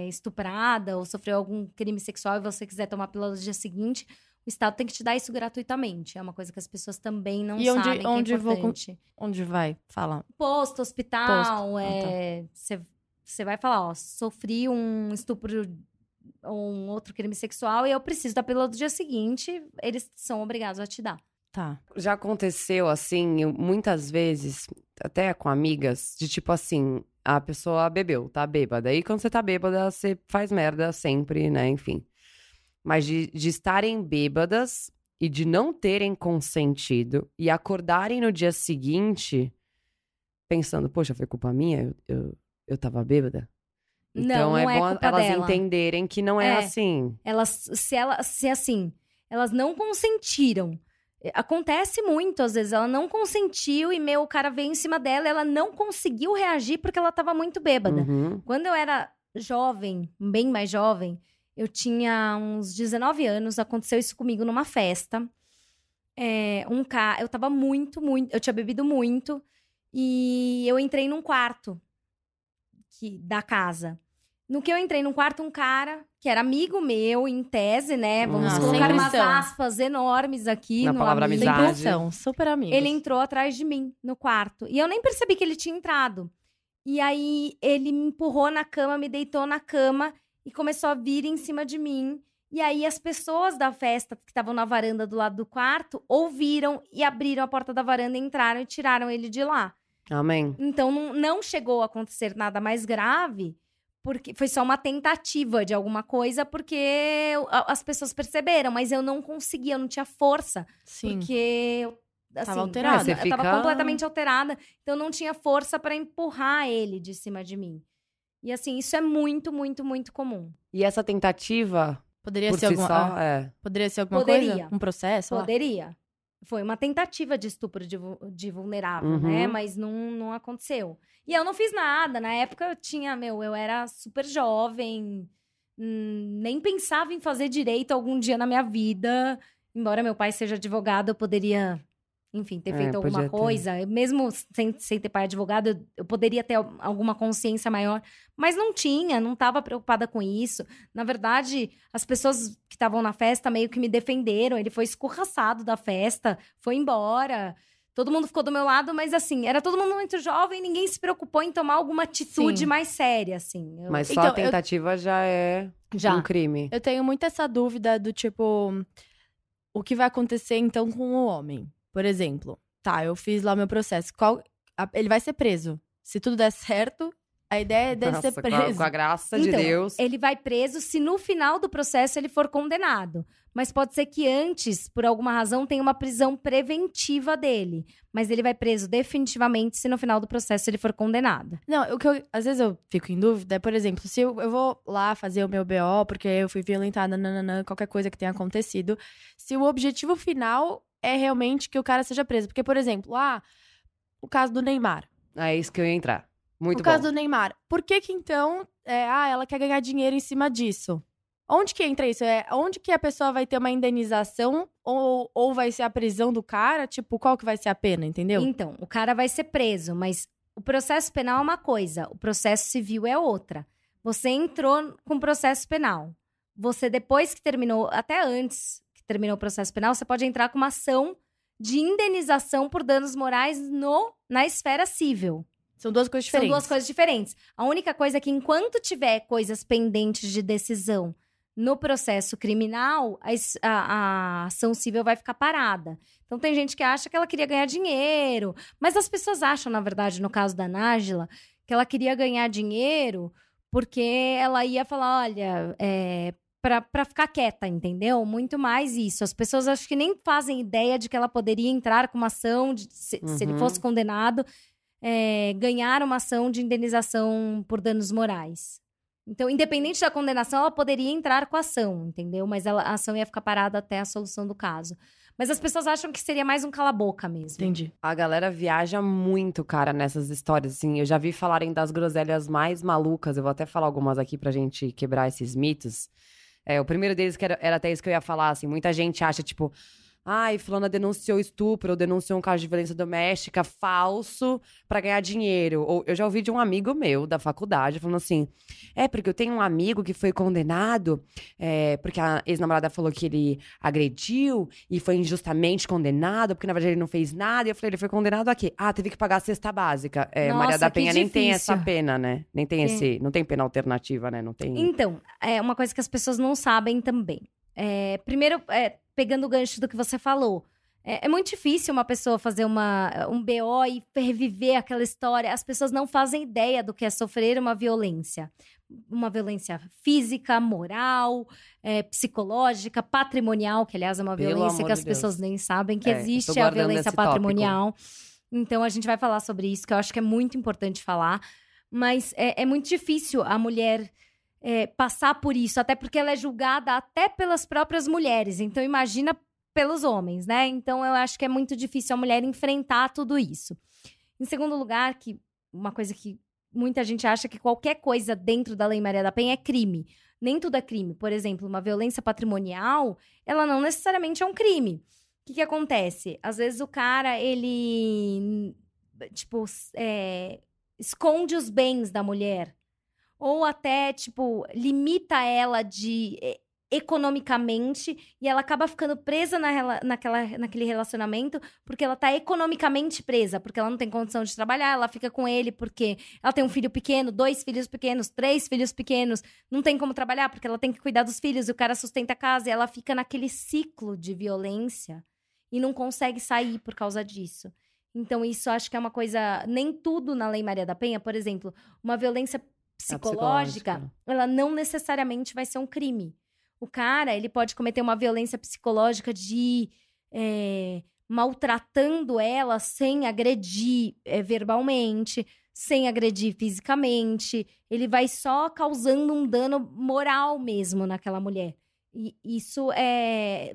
estuprada ou sofreu algum crime sexual e você quiser tomar a pílula do dia seguinte, o Estado tem que te dar isso gratuitamente. É uma coisa que as pessoas também não sabem, que é importante. Onde vai? Fala. Posto, hospital, você vai falar, ó, sofri um estupro ou um outro crime sexual e eu preciso da pílula do dia seguinte, eles são obrigados a te dar. Tá. Já aconteceu, assim, muitas vezes, até com amigas, de tipo assim, a pessoa bebeu, tá bêbada. E quando você tá bêbada, você faz merda sempre, né? Enfim. Mas de estarem bêbadas e de não terem consentido e acordarem no dia seguinte pensando, poxa, foi culpa minha? Eu tava bêbada? Então não é é bom culpa elas dela. entenderem que não é assim. Se assim, elas não consentiram. Acontece muito, às vezes, ela não consentiu e o cara veio em cima dela, ela não conseguiu reagir porque ela tava muito bêbada. Uhum. Quando eu era jovem, bem mais jovem, eu tinha uns 19 anos, aconteceu isso comigo numa festa. Eu tava eu tinha bebido muito e eu entrei num quarto da casa. No que eu entrei num quarto, um cara que era amigo meu, em tese, né? Vamos colocar umas aspas enormes aqui. Na palavra amizade. Super amigos. Ele entrou atrás de mim, no quarto. E eu nem percebi que ele tinha entrado. E aí, ele me empurrou na cama, me deitou na cama e começou a vir em cima de mim. E aí, as pessoas da festa que estavam na varanda do lado do quarto ouviram e abriram a porta da varanda, entraram e tiraram ele de lá. Amém. Então, não chegou a acontecer nada mais grave, porque foi só uma tentativa de alguma coisa, porque as pessoas perceberam, mas eu não conseguia, eu não tinha força. Sim. Porque eu tava alterada. Eu tava completamente alterada, então eu não tinha força pra empurrar ele de cima de mim. E assim, isso é muito, muito, muito comum. E essa tentativa, Poderia por ser si alguma só, Poderia ser alguma Poderia. coisa? Um processo? sei lá? Poderia. Foi uma tentativa de estupro de vulnerável, né? Mas não aconteceu. E eu não fiz nada. Na época eu era super jovem, nem pensava em fazer direito algum dia na minha vida. Embora meu pai seja advogado, eu poderia, enfim, ter feito alguma coisa. Mesmo sem ter pai advogado, eu poderia ter alguma consciência maior. Mas não estava preocupada com isso. Na verdade, as pessoas que estavam na festa meio que me defenderam. Ele foi escorraçado da festa, foi embora. Todo mundo ficou do meu lado, mas assim, era todo mundo muito jovem, ninguém se preocupou em tomar alguma atitude mais séria, assim. Mas só a tentativa já é um crime. Eu tenho muito essa dúvida do tipo, o que vai acontecer então com o homem? Por exemplo, eu fiz lá o meu processo. Ele vai ser preso. Se tudo der certo, a ideia é dele ser preso. Com a graça de Deus. Ele vai preso se no final do processo ele for condenado. Mas pode ser que antes, por alguma razão, tenha uma prisão preventiva dele. Mas ele vai preso definitivamente se no final do processo ele for condenado. Não, às vezes eu fico em dúvida, por exemplo, se eu vou lá fazer o meu BO, porque eu fui violentada, qualquer coisa que tenha acontecido, se o objetivo final é realmente que o cara seja preso. Porque, por exemplo, o caso do Neymar. É isso que eu ia entrar. Muito No bom. caso do Neymar, por que então ela quer ganhar dinheiro em cima disso? Onde que entra isso? Onde que a pessoa vai ter uma indenização ou vai ser a prisão do cara? Tipo, qual que vai ser a pena, entendeu? Então, o cara vai ser preso, mas o processo penal é uma coisa, o processo civil é outra. Você entrou com processo penal. Você, depois que terminou, até antes que terminou o processo penal, você pode entrar com uma ação de indenização por danos morais na esfera civil. São duas coisas diferentes. São duas coisas diferentes. A única coisa é que enquanto tiver coisas pendentes de decisão no processo criminal, a ação civil vai ficar parada. Então, tem gente que acha que ela queria ganhar dinheiro. Mas as pessoas acham, na verdade, no caso da Nájila, que ela queria ganhar dinheiro porque ela ia falar, olha, pra ficar quieta, entendeu? Muito mais isso. As pessoas acho que nem fazem ideia de que ela poderia entrar com uma ação, se ele fosse condenado, ganhar uma ação de indenização por danos morais. Então, independente da condenação, ela poderia entrar com a ação, entendeu? Mas a ação ia ficar parada até a solução do caso. Mas as pessoas acham que seria mais um cala-boca mesmo. Entendi. A galera viaja muito, cara, nessas histórias, assim. Eu já vi falarem das groselhas mais malucas. Eu vou até falar algumas aqui pra gente quebrar esses mitos. O primeiro deles, que era até isso que eu ia falar, assim. Muita gente acha, tipo... Ai, fulana denunciou estupro ou denunciou um caso de violência doméstica falso pra ganhar dinheiro. Ou eu já ouvi de um amigo meu da faculdade falando assim, porque eu tenho um amigo que foi condenado porque a ex-namorada falou que ele agrediu e foi injustamente condenado, porque na verdade ele não fez nada. E eu falei, ele foi condenado a quê? Teve que pagar a cesta básica. Nossa, Maria da Penha nem tem difícil. essa pena, né? Nem tem não tem pena alternativa, né? Não tem... Então, é uma coisa que as pessoas não sabem também. Primeiro, pegando o gancho do que você falou, é muito difícil uma pessoa fazer um BO e reviver aquela história. As pessoas não fazem ideia do que é sofrer uma violência. Uma violência física, moral, psicológica, patrimonial, que aliás é uma Pelo violência amor que as de Deus. pessoas nem sabem que Eu tô existe a guardando violência esse patrimonial. Então, a gente vai falar sobre isso, que eu acho que é muito importante falar. Mas é muito difícil a mulher... passar por isso, até porque ela é julgada até pelas próprias mulheres. Então, imagina pelos homens, né? Então, eu acho que é muito difícil a mulher enfrentar tudo isso. Em segundo lugar, uma coisa que muita gente acha que qualquer coisa dentro da Lei Maria da Penha é crime. Nem tudo é crime. Por exemplo, uma violência patrimonial, ela não necessariamente é um crime. O que acontece? Às vezes o cara, ele, esconde os bens da mulher. Ou até, limita ela economicamente e ela acaba ficando presa naquele relacionamento porque ela tá economicamente presa, porque ela não tem condição de trabalhar, ela fica com ele porque ela tem um filho pequeno, 2 filhos pequenos, 3 filhos pequenos, não tem como trabalhar porque ela tem que cuidar dos filhos e o cara sustenta a casa e ela fica naquele ciclo de violência e não consegue sair por causa disso. Então, isso acho que é uma coisa... Nem tudo na Lei Maria da Penha, por exemplo, uma violência psicológica, ela não necessariamente vai ser um crime. O cara, ele pode cometer uma violência psicológica de maltratando ela sem agredir verbalmente, sem agredir fisicamente. Ele vai só causando um dano moral mesmo naquela mulher. E isso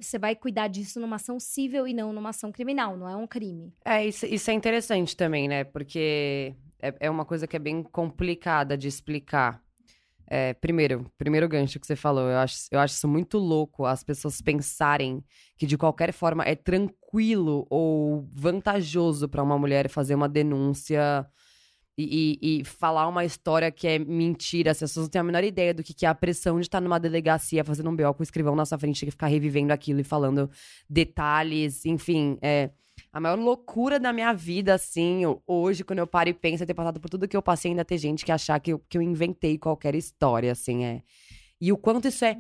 você vai cuidar disso numa ação civil e não numa ação criminal, não é um crime. Isso é interessante também, né? Porque é uma coisa que é bem complicada de explicar. Primeiro gancho que você falou, eu acho isso muito louco, as pessoas pensarem que de qualquer forma é tranquilo ou vantajoso para uma mulher fazer uma denúncia e falar uma história que é mentira. As pessoas não têm a menor ideia do que é a pressão de estar numa delegacia fazendo um BO com o escrivão na sua frente e ficar revivendo aquilo e falando detalhes, enfim. A maior loucura da minha vida, assim, hoje, quando eu paro e penso, é ter passado por tudo que eu passei, ainda ter gente que achar que eu inventei qualquer história, assim, E o quanto isso é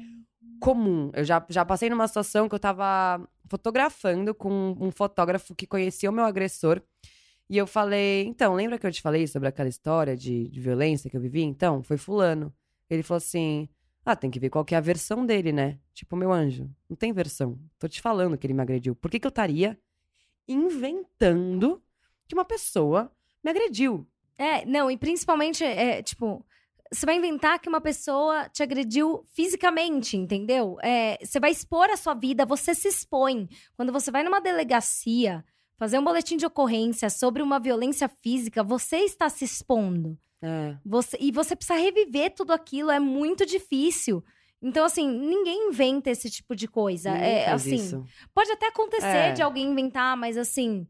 comum. Eu já passei numa situação que eu tava fotografando com um fotógrafo que conhecia o meu agressor. E eu falei, então, lembra que eu te falei sobre aquela história de violência que eu vivi? Então, foi fulano. Ele falou assim, tem que ver qual que é a versão dele, né? Tipo, meu anjo, não tem versão. Tô te falando que ele me agrediu. Por que eu estaria inventando que uma pessoa me agrediu? Não, e principalmente, você vai inventar que uma pessoa te agrediu fisicamente, entendeu? Você vai expor a sua vida, você se expõe. Quando você vai numa delegacia fazer um boletim de ocorrência sobre uma violência física, você está se expondo. E você precisa reviver tudo aquilo, é muito difícil. Então, assim, ninguém inventa esse tipo de coisa. Assim, pode até acontecer de alguém inventar, mas assim,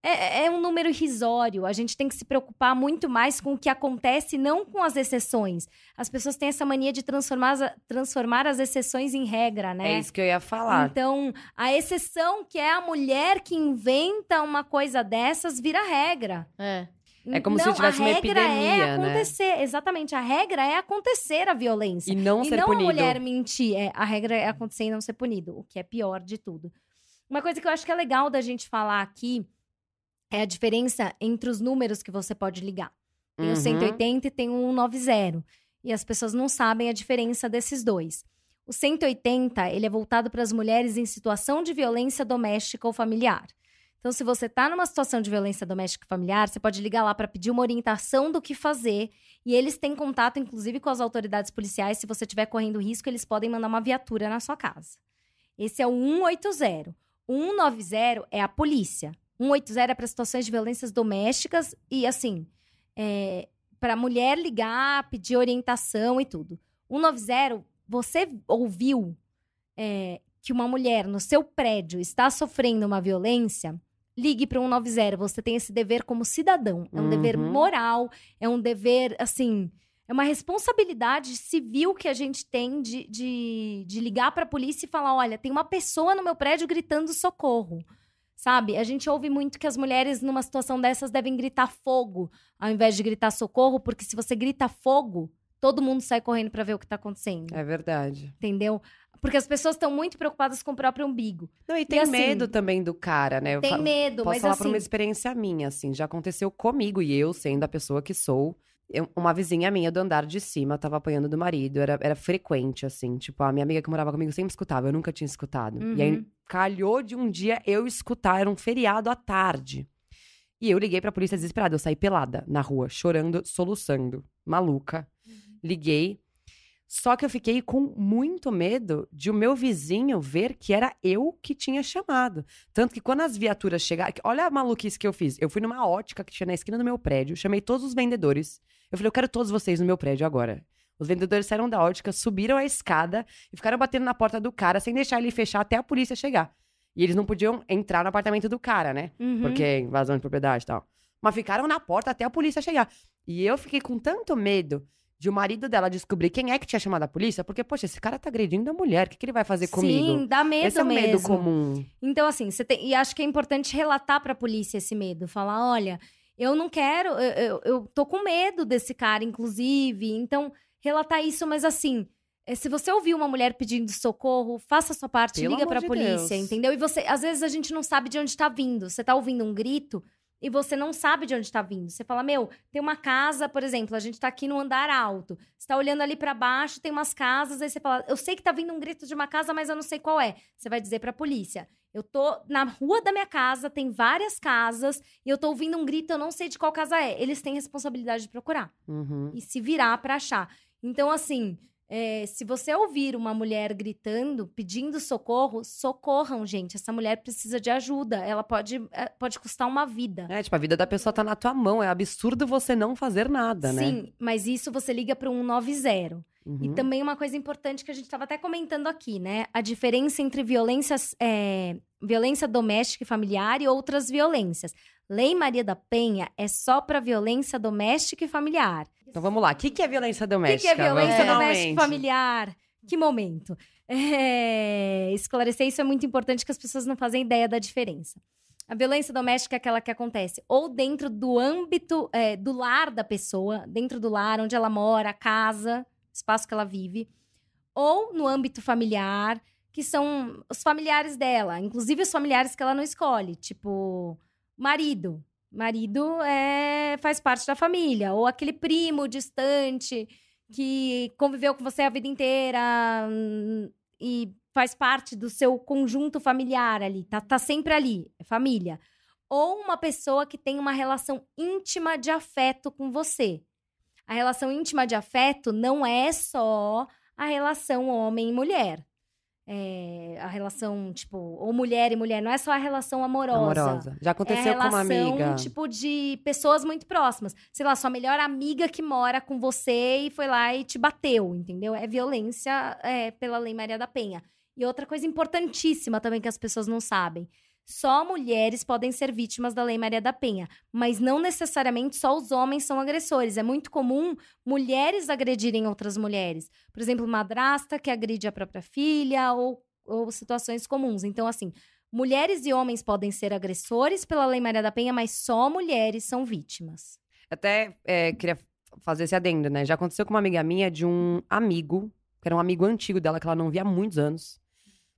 é um número irrisório. A gente tem que se preocupar muito mais com o que acontece, não com as exceções. As pessoas têm essa mania de transformar as exceções em regra, né? É isso que eu ia falar. Então, a exceção, que é a mulher que inventa uma coisa dessas, vira regra. É como se tivesse uma epidemia, né? Exatamente. A regra é acontecer a violência. E não ser punido. E não a mulher mentir. A regra é acontecer e não ser punido. O que é pior de tudo. Uma coisa que eu acho que é legal da gente falar aqui é a diferença entre os números que você pode ligar. Tem o 180 e tem o 190. E as pessoas não sabem a diferença desses dois. O 180, ele é voltado para as mulheres em situação de violência doméstica ou familiar. Então, se você está numa situação de violência doméstica e familiar, você pode ligar lá para pedir uma orientação do que fazer. E eles têm contato, inclusive, com as autoridades policiais. Se você estiver correndo risco, eles podem mandar uma viatura na sua casa. Esse é o 180. O 190 é a polícia. 180 é para situações de violências domésticas e, assim, para a mulher ligar, pedir orientação e tudo. 190, você ouviu que uma mulher no seu prédio está sofrendo uma violência, ligue para o 190. Você tem esse dever como cidadão. É um dever moral, é um dever, assim, é uma responsabilidade civil que a gente tem de ligar para a polícia e falar, olha, tem uma pessoa no meu prédio gritando socorro. Sabe? A gente ouve muito que as mulheres, numa situação dessas, devem gritar fogo, ao invés de gritar socorro, porque se você grita fogo, todo mundo sai correndo pra ver o que tá acontecendo. É verdade. Entendeu? Porque as pessoas estão muito preocupadas com o próprio umbigo. Não, e tem assim, medo também do cara, né? Tem medo, posso mas falar assim... por uma experiência minha, assim. Já aconteceu comigo, e eu, sendo a pessoa que sou... Uma vizinha minha do andar de cima tava apanhando do marido. Era frequente, assim. Tipo, a minha amiga que morava comigo sempre escutava. Eu nunca tinha escutado. E aí, calhou de um dia eu escutar. Era um feriado à tarde. E eu liguei pra polícia desesperada. Eu saí pelada na rua, chorando, soluçando. Maluca. Liguei. Só que eu fiquei com muito medo de o meu vizinho ver que era eu que tinha chamado. Tanto que quando as viaturas chegaram... Olha a maluquice que eu fiz. Eu fui numa ótica que tinha na esquina do meu prédio. Chamei todos os vendedores. Eu falei, eu quero todos vocês no meu prédio agora. Os vendedores saíram da ótica, subiram a escada e ficaram batendo na porta do cara sem deixar ele fechar até a polícia chegar. E eles não podiam entrar no apartamento do cara, né? Porque é invasão de propriedade e tal. Mas ficaram na porta até a polícia chegar. E eu fiquei com tanto medo de o marido dela descobrir quem é que tinha chamado a polícia. Porque, poxa, esse cara tá agredindo a mulher. O que ele vai fazer comigo? Sim, dá medo mesmo. Esse é um medo comum. Então, assim, e acho que é importante relatar pra polícia esse medo. Falar, olha... Eu não quero, eu tô com medo desse cara, inclusive. Então, relatar isso, mas assim, se você ouvir uma mulher pedindo socorro, faça a sua parte, liga pra polícia, entendeu? E você, às vezes a gente não sabe de onde tá vindo. Você tá ouvindo um grito e você não sabe de onde tá vindo. Você fala, meu, tem uma casa, por exemplo, a gente tá aqui no andar alto. Você tá olhando ali pra baixo, tem umas casas, aí você fala, eu sei que tá vindo um grito de uma casa, mas eu não sei qual é. Você vai dizer pra polícia. Eu tô na rua da minha casa, tem várias casas, e eu tô ouvindo um grito, eu não sei de qual casa é. Eles têm responsabilidade de procurar. E se virar pra achar. Então, assim, se você ouvir uma mulher gritando, pedindo socorro, socorram, gente. Essa mulher precisa de ajuda. Ela pode custar uma vida. Tipo, a vida da pessoa tá na tua mão. É absurdo você não fazer nada, né? Sim, mas isso você liga pro 190. E também uma coisa importante que a gente estava até comentando aqui, né? A diferença entre violência doméstica e familiar e outras violências. Lei Maria da Penha é só para violência doméstica e familiar. Então vamos lá. O que é violência doméstica? O que é violência doméstica e familiar? Que momento? Esclarecer isso é muito importante, que as pessoas não fazem ideia da diferença. A violência doméstica é aquela que acontece ou dentro do âmbito do lar da pessoa, dentro do lar onde ela mora, casa, espaço que ela vive, ou no âmbito familiar, que são os familiares dela, inclusive os familiares que ela não escolhe, tipo marido. Marido faz parte da família, ou aquele primo distante que conviveu com você a vida inteira e faz parte do seu conjunto familiar ali, tá sempre ali, é família. Ou uma pessoa que tem uma relação íntima de afeto com você. A relação íntima de afeto não é só a relação homem e mulher. a relação, tipo, ou mulher e mulher, não é só a relação amorosa. Já aconteceu com uma amiga. Tipo, de pessoas muito próximas. Sei lá, sua melhor amiga que mora com você e foi lá e te bateu, entendeu? É violência pela Lei Maria da Penha. E outra coisa importantíssima também que as pessoas não sabem. Só mulheres podem ser vítimas da Lei Maria da Penha, mas não necessariamente só os homens são agressores. É muito comum mulheres agredirem outras mulheres. Por exemplo, madrasta que agride a própria filha ou situações comuns. Então, assim, mulheres e homens podem ser agressores pela Lei Maria da Penha, mas só mulheres são vítimas. Até queria fazer esse adendo, né? Já aconteceu com uma amiga minha de um amigo, que era um amigo antigo dela, que ela não via há muitos anos.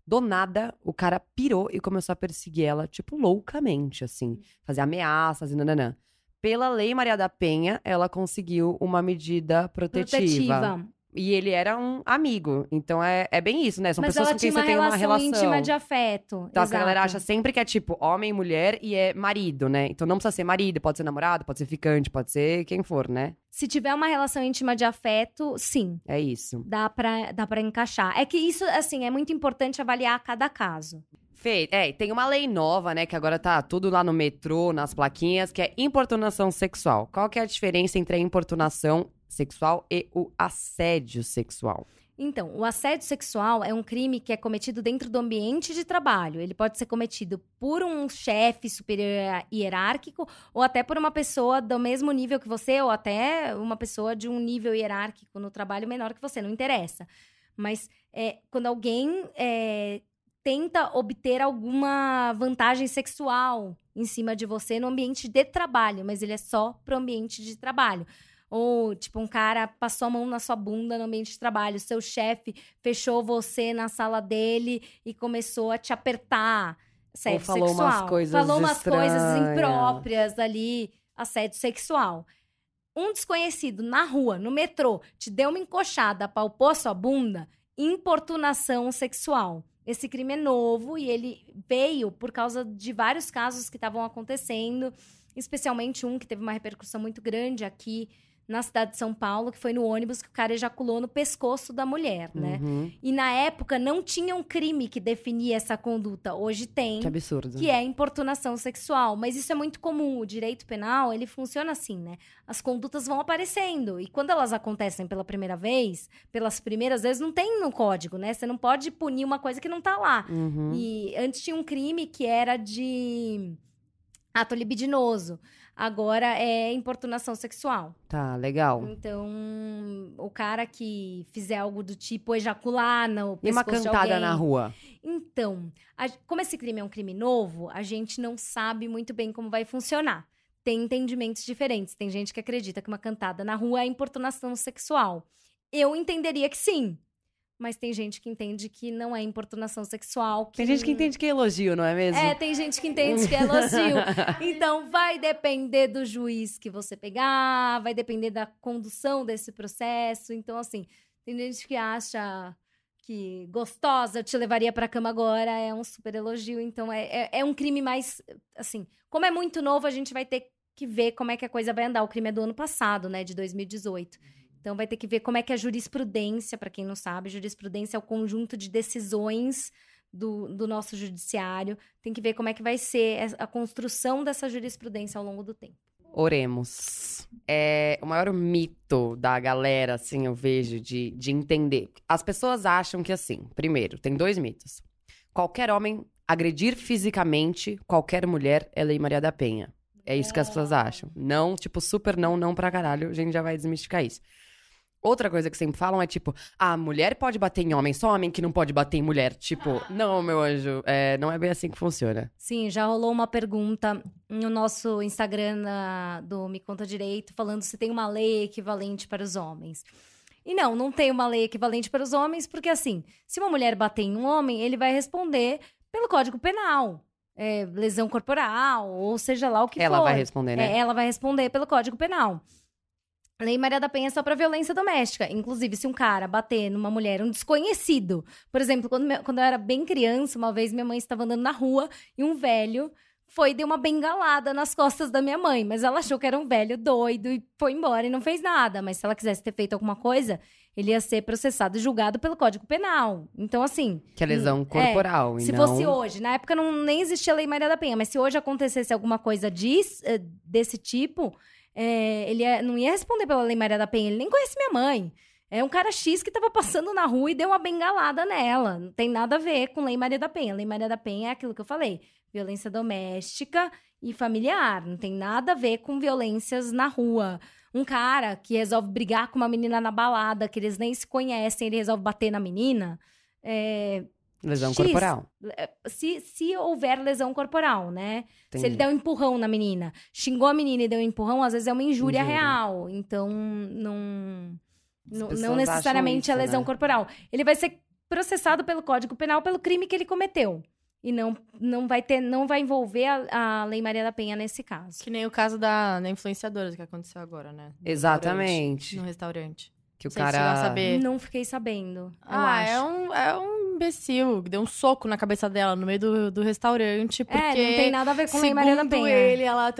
Do nada, o cara pirou e começou a perseguir ela, tipo, loucamente, assim. Fazer ameaças e nananã. Pela Lei Maria da Penha, ela conseguiu uma medida protetiva. E ele era um amigo. Então, é bem isso, né? São pessoas com quem você tem uma relação íntima de afeto. Então, exato. A galera acha sempre que é, tipo, homem e mulher e é marido, né? Então, não precisa ser marido, pode ser namorado, pode ser ficante, pode ser quem for, né? Se tiver uma relação íntima de afeto, sim. É isso. Dá pra encaixar. É que isso, assim, é muito importante avaliar cada caso. Fê, tem uma lei nova, né, que agora tá tudo lá no metrô, nas plaquinhas, que é importunação sexual. Qual que é a diferença entre a importunação sexual e o assédio sexual? Então, o assédio sexual é um crime que é cometido dentro do ambiente de trabalho. Ele pode ser cometido por um chefe superior hierárquico ou até por uma pessoa do mesmo nível que você ou até uma pessoa de um nível hierárquico no trabalho menor que você, não interessa. Mas quando alguém tenta obter alguma vantagem sexual em cima de você no ambiente de trabalho, mas ele é só pro ambiente de trabalho. Ou, tipo, um cara passou a mão na sua bunda no ambiente de trabalho. Seu chefe fechou você na sala dele e começou a te apertar. Assédio sexual. Falou umas coisas impróprias ali. Assédio sexual. Um desconhecido na rua, no metrô, te deu uma encoxada, palpou sua bunda. Importunação sexual. Esse crime é novo e ele veio por causa de vários casos que estavam acontecendo. Especialmente um que teve uma repercussão muito grande aqui na cidade de São Paulo, que foi no ônibus que o cara ejaculou no pescoço da mulher, né? Uhum. E na época não tinha um crime que definia essa conduta. Hoje tem. Que absurdo. Que é importunação sexual. Mas isso é muito comum. O direito penal, ele funciona assim, né? As condutas vão aparecendo. E quando elas acontecem pela primeira vez, pelas primeiras vezes, não tem no código, né? Você não pode punir uma coisa que não tá lá. Uhum. E antes tinha um crime que era de ato libidinoso. Agora é importunação sexual. Tá, legal. Então, o cara que fizer algo do tipo ejacular no pescoço de alguém... E uma cantada na rua? Então, como esse crime é um crime novo, a gente não sabe muito bem como vai funcionar. Tem entendimentos diferentes. Tem gente que acredita que uma cantada na rua é importunação sexual. Eu entenderia que sim. Mas tem gente que entende que não é importunação sexual. Tem gente que entende que é elogio, não é mesmo? Tem gente que entende que é elogio. Então, vai depender do juiz que você pegar, vai depender da condução desse processo. Então, assim, tem gente que acha que gostosa, eu te levaria pra cama agora, é um super elogio. Então, é um crime mais, assim, como é muito novo, a gente vai ter que ver como é que a coisa vai andar. O crime é do ano passado, né, de 2018. Então, vai ter que ver como é que a jurisprudência, para quem não sabe, jurisprudência é o conjunto de decisões do nosso judiciário. Tem que ver como é que vai ser a construção dessa jurisprudência ao longo do tempo. Oremos. O maior mito da galera, assim, eu vejo, de entender. As pessoas acham que, assim, primeiro, tem 2 mitos. Qualquer homem agredir fisicamente qualquer mulher é Lei Maria da Penha. É isso que as pessoas acham. Não, tipo, super não pra caralho. A gente já vai desmistificar isso. Outra coisa que sempre falam é tipo, a mulher pode bater em homem, só homem que não pode bater em mulher. Tipo, não, meu anjo, não é bem assim que funciona. Sim, já rolou uma pergunta no nosso Instagram do Me Conta Direito, falando se tem uma lei equivalente para os homens. E não tem uma lei equivalente para os homens, porque assim, se uma mulher bater em um homem, ele vai responder pelo Código Penal. Lesão corporal, ou seja lá o que for. Ela vai responder, né? Ela vai responder pelo Código Penal. Lei Maria da Penha é só pra violência doméstica. Inclusive, se um cara bater numa mulher, um desconhecido... Por exemplo, quando eu era bem criança, uma vez minha mãe estava andando na rua e um velho deu uma bengalada nas costas da minha mãe. Mas ela achou que era um velho doido e foi embora e não fez nada. Mas se ela quisesse ter feito alguma coisa, ele ia ser processado e julgado pelo Código Penal. Então, assim... Que é lesão corporal, se fosse hoje, na época nem existia a Lei Maria da Penha, mas se hoje acontecesse alguma coisa desse tipo, ele não ia responder pela Lei Maria da Penha, ele nem conhece minha mãe. É um cara X que tava passando na rua e deu uma bengalada nela. Não tem nada a ver com Lei Maria da Penha. Lei Maria da Penha é aquilo que eu falei. Violência doméstica e familiar. Não tem nada a ver com violências na rua. Um cara que resolve brigar com uma menina na balada, que eles nem se conhecem, ele resolve bater na menina. Lesão corporal. Se houver lesão corporal, né? Entendi. Se ele der um empurrão na menina, xingou a menina e deu um empurrão, às vezes é uma injúria real. Então, não necessariamente é lesão corporal. Ele vai ser processado pelo Código Penal pelo crime que ele cometeu. E não vai envolver a Lei Maria da Penha nesse caso. Que nem o caso da influenciadora que aconteceu agora, né? Exatamente. No restaurante. Que o Sei se chegou a saber. Não fiquei sabendo. É um imbecil que deu um soco na cabeça dela no meio do restaurante. Porque, não tem nada a ver com Lei Maria da Penha. Segundo ele, ela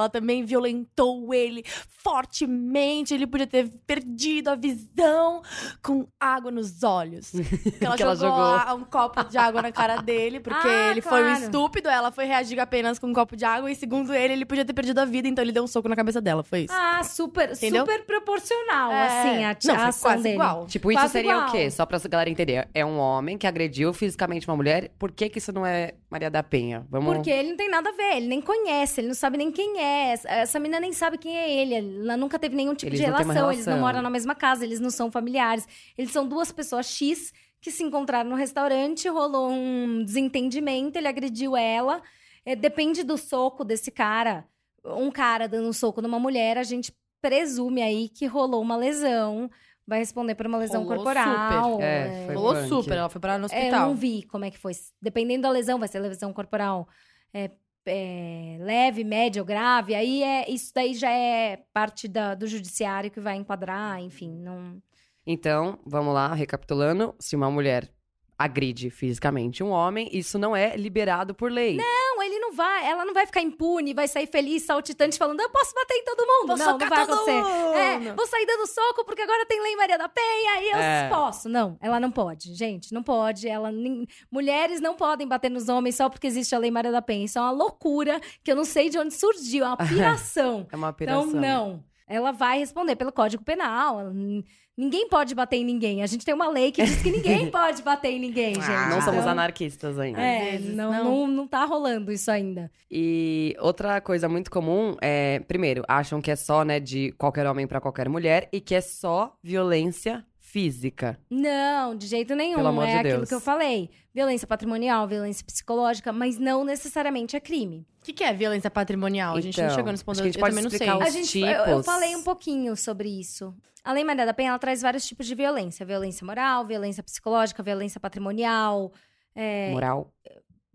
também violentou ele fortemente. Ele podia ter perdido a visão com água nos olhos. Porque ela jogou um copo de água na cara dele, porque ele foi um estúpido. Ela foi reagir apenas com um copo de água. E segundo ele podia ter perdido a vida. Então ele deu um soco na cabeça dela, foi isso. Super proporcional, assim, a ação dele. Igual. Tipo, isso seria o quê? Só pra galera entender. É um homem que agrediu fisicamente uma mulher. Por que isso não é Maria da Penha? Porque ele não tem nada a ver. Ele nem conhece, ele não sabe nem quem é. Essa menina nem sabe quem é ele. Ela nunca teve nenhum tipo de relação. Eles não moram na mesma casa, eles não são familiares. Eles são duas pessoas X que se encontraram no restaurante, rolou um desentendimento, ele agrediu ela. Depende do soco desse cara. Um cara dando um soco numa mulher, a gente presume aí que rolou uma lesão. Vai responder por uma lesão corporal. Rolou super. Ela foi parar no hospital. Eu não vi como é que foi. Dependendo da lesão, vai ser lesão corporal leve, média ou grave. Aí isso daí já é parte do judiciário que vai enquadrar, enfim. Não... Então, vamos lá, recapitulando. Se uma mulher agride fisicamente um homem, isso não é liberado por lei. Não, ela não vai ficar impune, vai sair feliz, saltitante, falando, eu posso bater em todo mundo. Não vai acontecer. Vou sair dando soco porque agora tem Lei Maria da Penha e eu posso. Não, ela não pode, gente, não pode. Mulheres não podem bater nos homens só porque existe a Lei Maria da Penha. Isso é uma loucura que eu não sei de onde surgiu, é uma piração. É uma piração. Então, não. Ela vai responder pelo Código Penal. Ninguém pode bater em ninguém. A gente tem uma lei que diz que ninguém pode bater em ninguém, gente. Não somos anarquistas ainda. Não tá rolando isso ainda. E outra coisa muito comum é, primeiro, acham que é só, né, de qualquer homem pra qualquer mulher e que é só violência física. Não, de jeito nenhum. Pelo amor de Deus. Aquilo que eu falei. Violência patrimonial, violência psicológica, mas não necessariamente é crime. O que é violência patrimonial? A gente não chegou nesse ponto, a gente pode explicar os tipos. Eu falei um pouquinho sobre isso. A Lei Maria da Penha, ela traz vários tipos de violência. Violência moral, violência psicológica, violência patrimonial. Moral?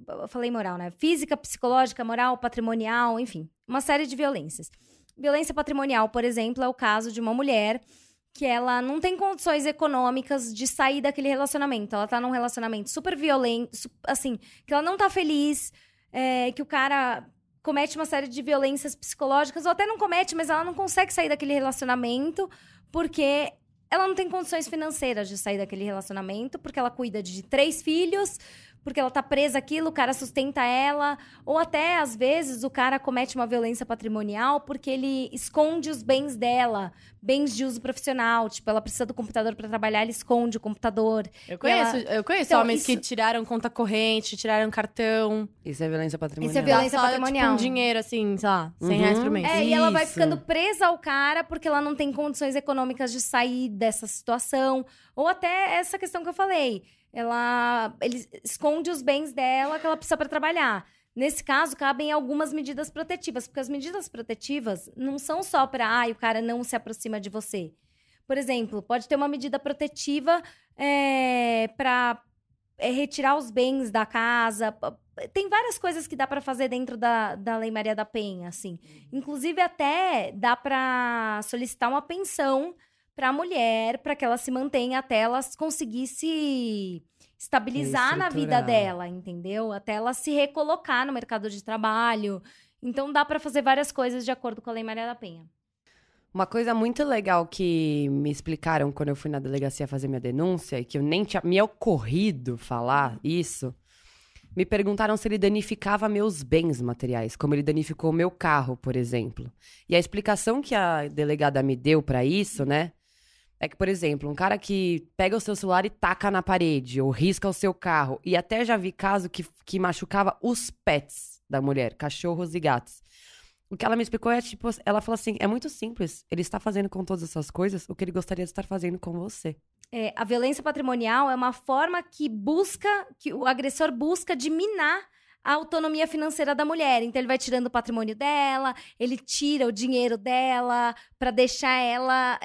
Eu falei moral, né? Física, psicológica, moral, patrimonial, enfim. Uma série de violências. Violência patrimonial, por exemplo, é o caso de uma mulher que ela não tem condições econômicas de sair daquele relacionamento. Ela tá num relacionamento super violento, assim, que ela não tá feliz, que o cara comete uma série de violências psicológicas, ou até não comete, mas ela não consegue sair daquele relacionamento porque ela não tem condições financeiras de sair daquele relacionamento, porque ela cuida de 3 filhos, porque ela tá presa àquilo, o cara sustenta ela, ou até, às vezes, o cara comete uma violência patrimonial porque ele esconde os bens dela, bens de uso profissional, tipo, ela precisa do computador para trabalhar, ele esconde o computador. Eu conheço então, homens que tiraram conta corrente, tiraram cartão. Isso é violência patrimonial. Isso é violência patrimonial. Tipo, um dinheiro, assim, sei lá, R$100 por mês. E ela vai ficando presa ao cara porque ela não tem condições econômicas de sair dessa situação. Ou até essa questão que eu falei. Ele esconde os bens dela que ela precisa para trabalhar. Nesse caso, cabem algumas medidas protetivas, porque as medidas protetivas não são só para o cara não se aproxima de você. Por exemplo, pode ter uma medida protetiva para retirar os bens da casa. Tem várias coisas que dá para fazer dentro da Lei Maria da Penha, assim. Inclusive, até dá para solicitar uma pensão para a mulher, para que ela se mantenha até ela conseguir se estabilizar na vida dela, entendeu? Até ela se recolocar no mercado de trabalho. Então, dá para fazer várias coisas de acordo com a Lei Maria da Penha. Uma coisa muito legal que me explicaram quando eu fui na delegacia fazer minha denúncia, e que eu nem tinha me ocorrido falar isso, me perguntaram se ele danificava meus bens materiais, como ele danificou o meu carro, por exemplo. E a explicação que a delegada me deu pra isso, né, é que, por exemplo, um cara que pega o seu celular e taca na parede, ou risca o seu carro, e até já vi caso que machucava os pets da mulher, cachorros e gatos. O que ela me explicou é, tipo, ela falou assim, é muito simples, ele está fazendo com todas essas coisas o que ele gostaria de estar fazendo com você. A violência patrimonial é uma forma que o agressor busca de minar a autonomia financeira da mulher. Então, ele vai tirando o patrimônio dela, ele tira o dinheiro dela pra deixar ela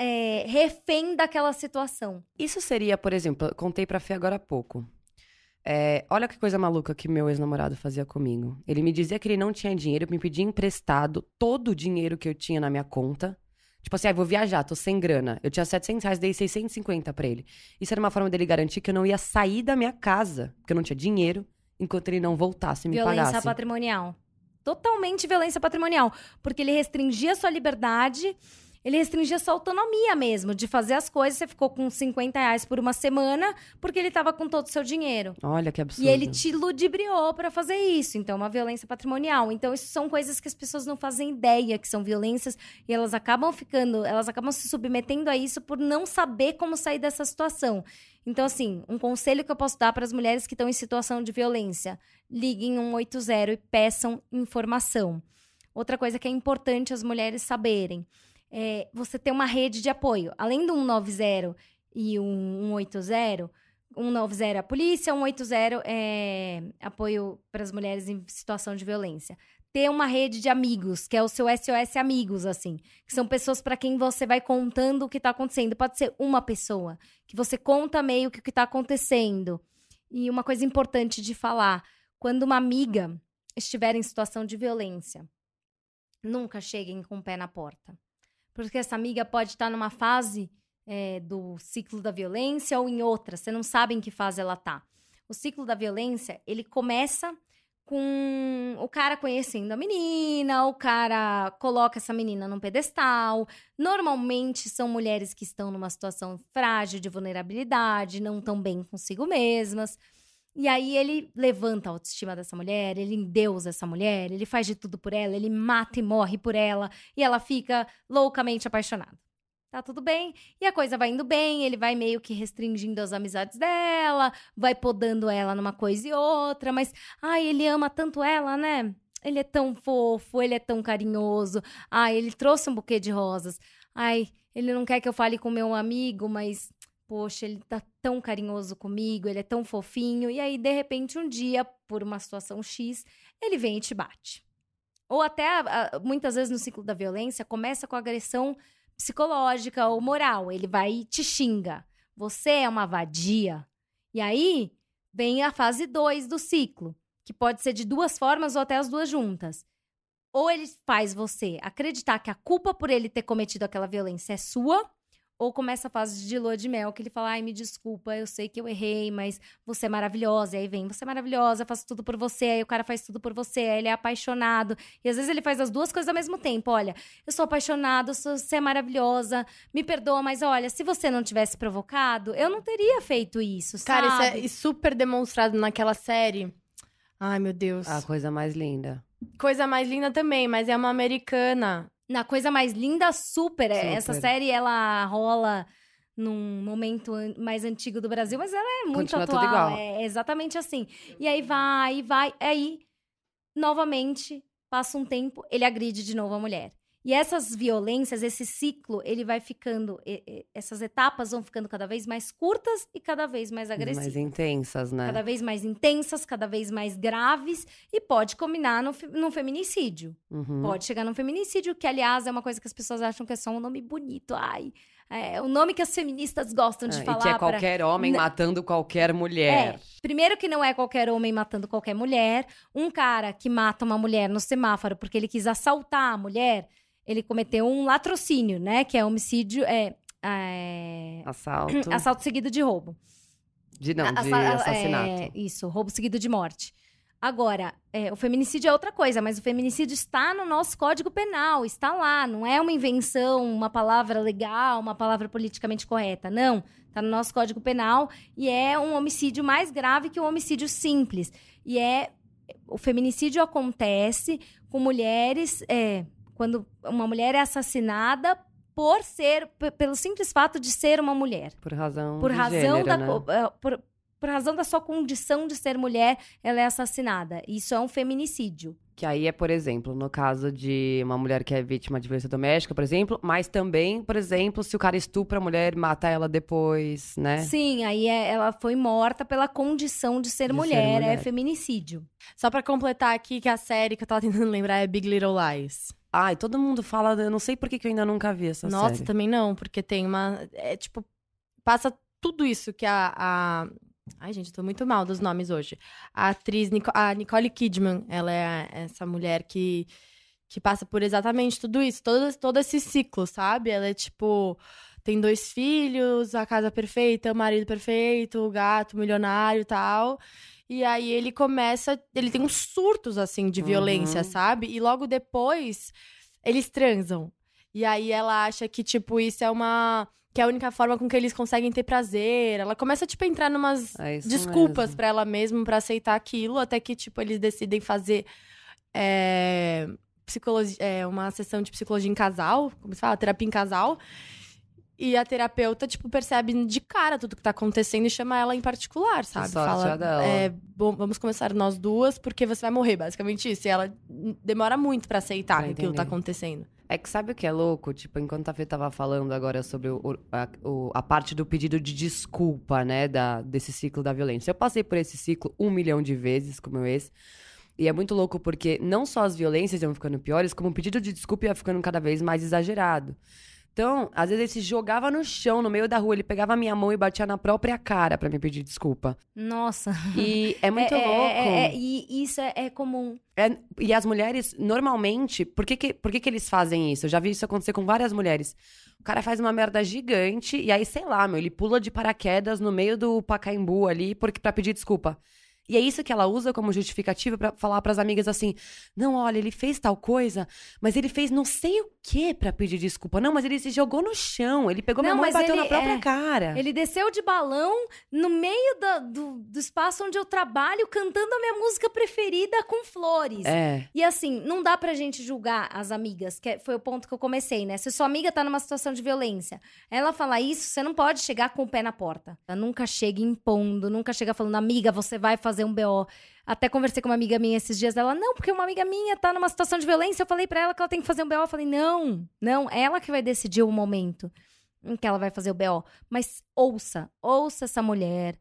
refém daquela situação. Isso seria, por exemplo, eu contei pra Fê agora há pouco. Olha que coisa maluca que meu ex-namorado fazia comigo. Ele me dizia que ele não tinha dinheiro, me pedia emprestado todo o dinheiro que eu tinha na minha conta. Tipo assim, vou viajar, tô sem grana. Eu tinha R$700, dei 650 pra ele. Isso era uma forma dele garantir que eu não ia sair da minha casa, porque eu não tinha dinheiro, enquanto ele não voltasse e me pagasse. Violência patrimonial. Totalmente violência patrimonial. Porque ele restringia sua liberdade, ele restringia sua autonomia mesmo, de fazer as coisas. Você ficou com R$50 por uma semana, porque ele tava com todo o seu dinheiro. Olha que absurdo. E ele te ludibriou pra fazer isso. Então, é uma violência patrimonial. Então, isso são coisas que as pessoas não fazem ideia, que são violências. E elas acabam se submetendo a isso por não saber como sair dessa situação. Então, assim, um conselho que eu posso dar para as mulheres que estão em situação de violência: liguem 180 e peçam informação. Outra coisa que é importante as mulheres saberem: você ter uma rede de apoio. Além do 190 e o 180, 190 é a polícia, 180 é apoio para as mulheres em situação de violência. Ter uma rede de amigos, que é o seu SOS Amigos, assim. Que são pessoas para quem você vai contando o que tá acontecendo. Pode ser uma pessoa, que você conta meio que o que tá acontecendo. E uma coisa importante de falar: quando uma amiga estiver em situação de violência, nunca cheguem com o pé na porta. Porque essa amiga pode estar numa fase do ciclo da violência ou em outra. Você não sabe em que fase ela tá. O ciclo da violência, ele começa com o cara conhecendo a menina, o cara coloca essa menina num pedestal. Normalmente são mulheres que estão numa situação frágil, de vulnerabilidade, não tão bem consigo mesmas. E aí ele levanta a autoestima dessa mulher, ele endeusa essa mulher, ele faz de tudo por ela, ele mata e morre por ela, e ela fica loucamente apaixonada. Tá tudo bem, e a coisa vai indo bem, ele vai meio que restringindo as amizades dela, vai podando ela numa coisa e outra, mas, ele ama tanto ela, né? Ele é tão fofo, ele é tão carinhoso, ele trouxe um buquê de rosas, ele não quer que eu fale com meu amigo, mas, poxa, ele tá tão carinhoso comigo, ele é tão fofinho, e aí, de repente, um dia, por uma situação X, ele vem e te bate. Ou até, muitas vezes no ciclo da violência, começa com agressão psicológica ou moral. Ele vai e te xinga. Você é uma vadia. E aí, vem a fase 2 do ciclo, que pode ser de duas formas ou até as duas juntas. Ou ele faz você acreditar que a culpa por ele ter cometido aquela violência é sua, ou começa a fase de lua de mel, que ele fala: me desculpa, eu sei que eu errei, mas você é maravilhosa. E aí vem: você é maravilhosa, eu faço tudo por você. Aí o cara faz tudo por você, aí ele é apaixonado. E às vezes ele faz as duas coisas ao mesmo tempo. Olha, eu sou apaixonado, você é maravilhosa, me perdoa, mas olha, se você não tivesse provocado, eu não teria feito isso, sabe? Cara, isso é super demonstrado naquela série. Ai, meu Deus. A coisa mais linda. Coisa mais linda também, mas é uma americana. Na Coisa Mais Linda, super. Essa série, ela rola num momento mais antigo do Brasil, mas ela é muito Continua atual. Tudo igual. É exatamente assim. E aí vai. Aí, novamente, passa um tempo, ele agride de novo a mulher. E essas violências, esse ciclo, ele vai ficando... essas etapas vão ficando cada vez mais curtas e cada vez mais agressivas. Mais intensas, né? Cada vez mais intensas, cada vez mais graves. E pode culminar num feminicídio. Uhum. Pode chegar num feminicídio, que, aliás, é uma coisa que as pessoas acham que é só um nome bonito. É o nome que as feministas gostam de falar. E que é qualquer homem matando qualquer mulher. Primeiro que não é qualquer homem matando qualquer mulher. Um cara que mata uma mulher no semáforo porque ele quis assaltar a mulher... Ele cometeu um latrocínio, né? Que é homicídio... Assalto. Assalto seguido de roubo. De assassinato. Isso, roubo seguido de morte. Agora, o feminicídio é outra coisa, mas o feminicídio está no nosso Código Penal, está lá, não é uma invenção, uma palavra legal, uma palavra politicamente correta, não. Está no nosso Código Penal e é um homicídio mais grave que um homicídio simples. E o feminicídio acontece com mulheres, quando uma mulher é assassinada pelo simples fato de ser uma mulher. Por razão gênero, né? Por razão da sua condição de ser mulher, ela é assassinada. Isso é um feminicídio. Que aí é, por exemplo, no caso de uma mulher que é vítima de violência doméstica, por exemplo, mas também, por exemplo, se o cara estupra a mulher, mata ela depois, né? Sim, aí ela foi morta pela condição de ser mulher, é feminicídio. Só pra completar aqui que a série que eu tava tentando lembrar é Big Little Lies. Ai, todo mundo fala, eu não sei por que eu ainda nunca vi essa série. Nossa, também não, porque tem uma... passa tudo isso que Ai, gente, eu tô muito mal dos nomes hoje. A atriz, a Nicole Kidman, ela é essa mulher que passa por exatamente tudo isso. Todo esse ciclo, sabe? Ela é, tem 2 filhos, a casa perfeita, o marido perfeito, o gato milionário e tal. E aí ele tem uns surtos, assim, de violência, sabe? E logo depois, eles transam. E aí ela acha que, isso que é a única forma com que eles conseguem ter prazer. Ela começa, a entrar numas desculpas mesmo pra ela mesma, pra aceitar aquilo, até que, eles decidem fazer uma sessão de psicologia em casal, como se fala? Terapia em casal. E a terapeuta, percebe de cara tudo que tá acontecendo e chama ela em particular, sabe? Fala, bom, vamos começar nós duas, porque você vai morrer, basicamente isso. E ela demora muito pra aceitar que aquilo tá acontecendo. É que sabe o que é louco? Enquanto a Fê tava falando agora sobre a parte do pedido de desculpa, né, desse ciclo da violência. Eu passei por esse ciclo 1 milhão de vezes com meu ex. E é muito louco porque não só as violências iam ficando piores, como o pedido de desculpa ia ficando cada vez mais exagerado. Então, às vezes ele se jogava no chão, no meio da rua, ele pegava a minha mão e batia na própria cara pra me pedir desculpa. Nossa. E é muito louco. E isso é comum. E as mulheres, normalmente, por que eles fazem isso? Eu já vi isso acontecer com várias mulheres. O cara faz uma merda gigante e aí, sei lá, ele pula de paraquedas no meio do Pacaembu ali pra pedir desculpa. E é isso que ela usa como justificativa pra falar pras amigas assim: não, olha, ele fez tal coisa, mas ele fez não sei o que pra pedir desculpa. Não, mas ele se jogou no chão, ele pegou minha mão e bateu na própria cara. Ele desceu de balão no meio do espaço onde eu trabalho, cantando a minha música preferida com flores. E assim, não dá pra gente julgar as amigas, que foi o ponto que eu comecei, né? Se sua amiga tá numa situação de violência, ela fala isso, você não pode chegar com o pé na porta. Ela nunca chega impondo, nunca chega falando: amiga, você vai fazer um BO. Até conversei com uma amiga minha esses dias, ela: não, porque uma amiga minha tá numa situação de violência, eu falei pra ela que ela tem que fazer um BO. Eu falei: não, ela que vai decidir o momento em que ela vai fazer o BO. Mas ouça essa mulher,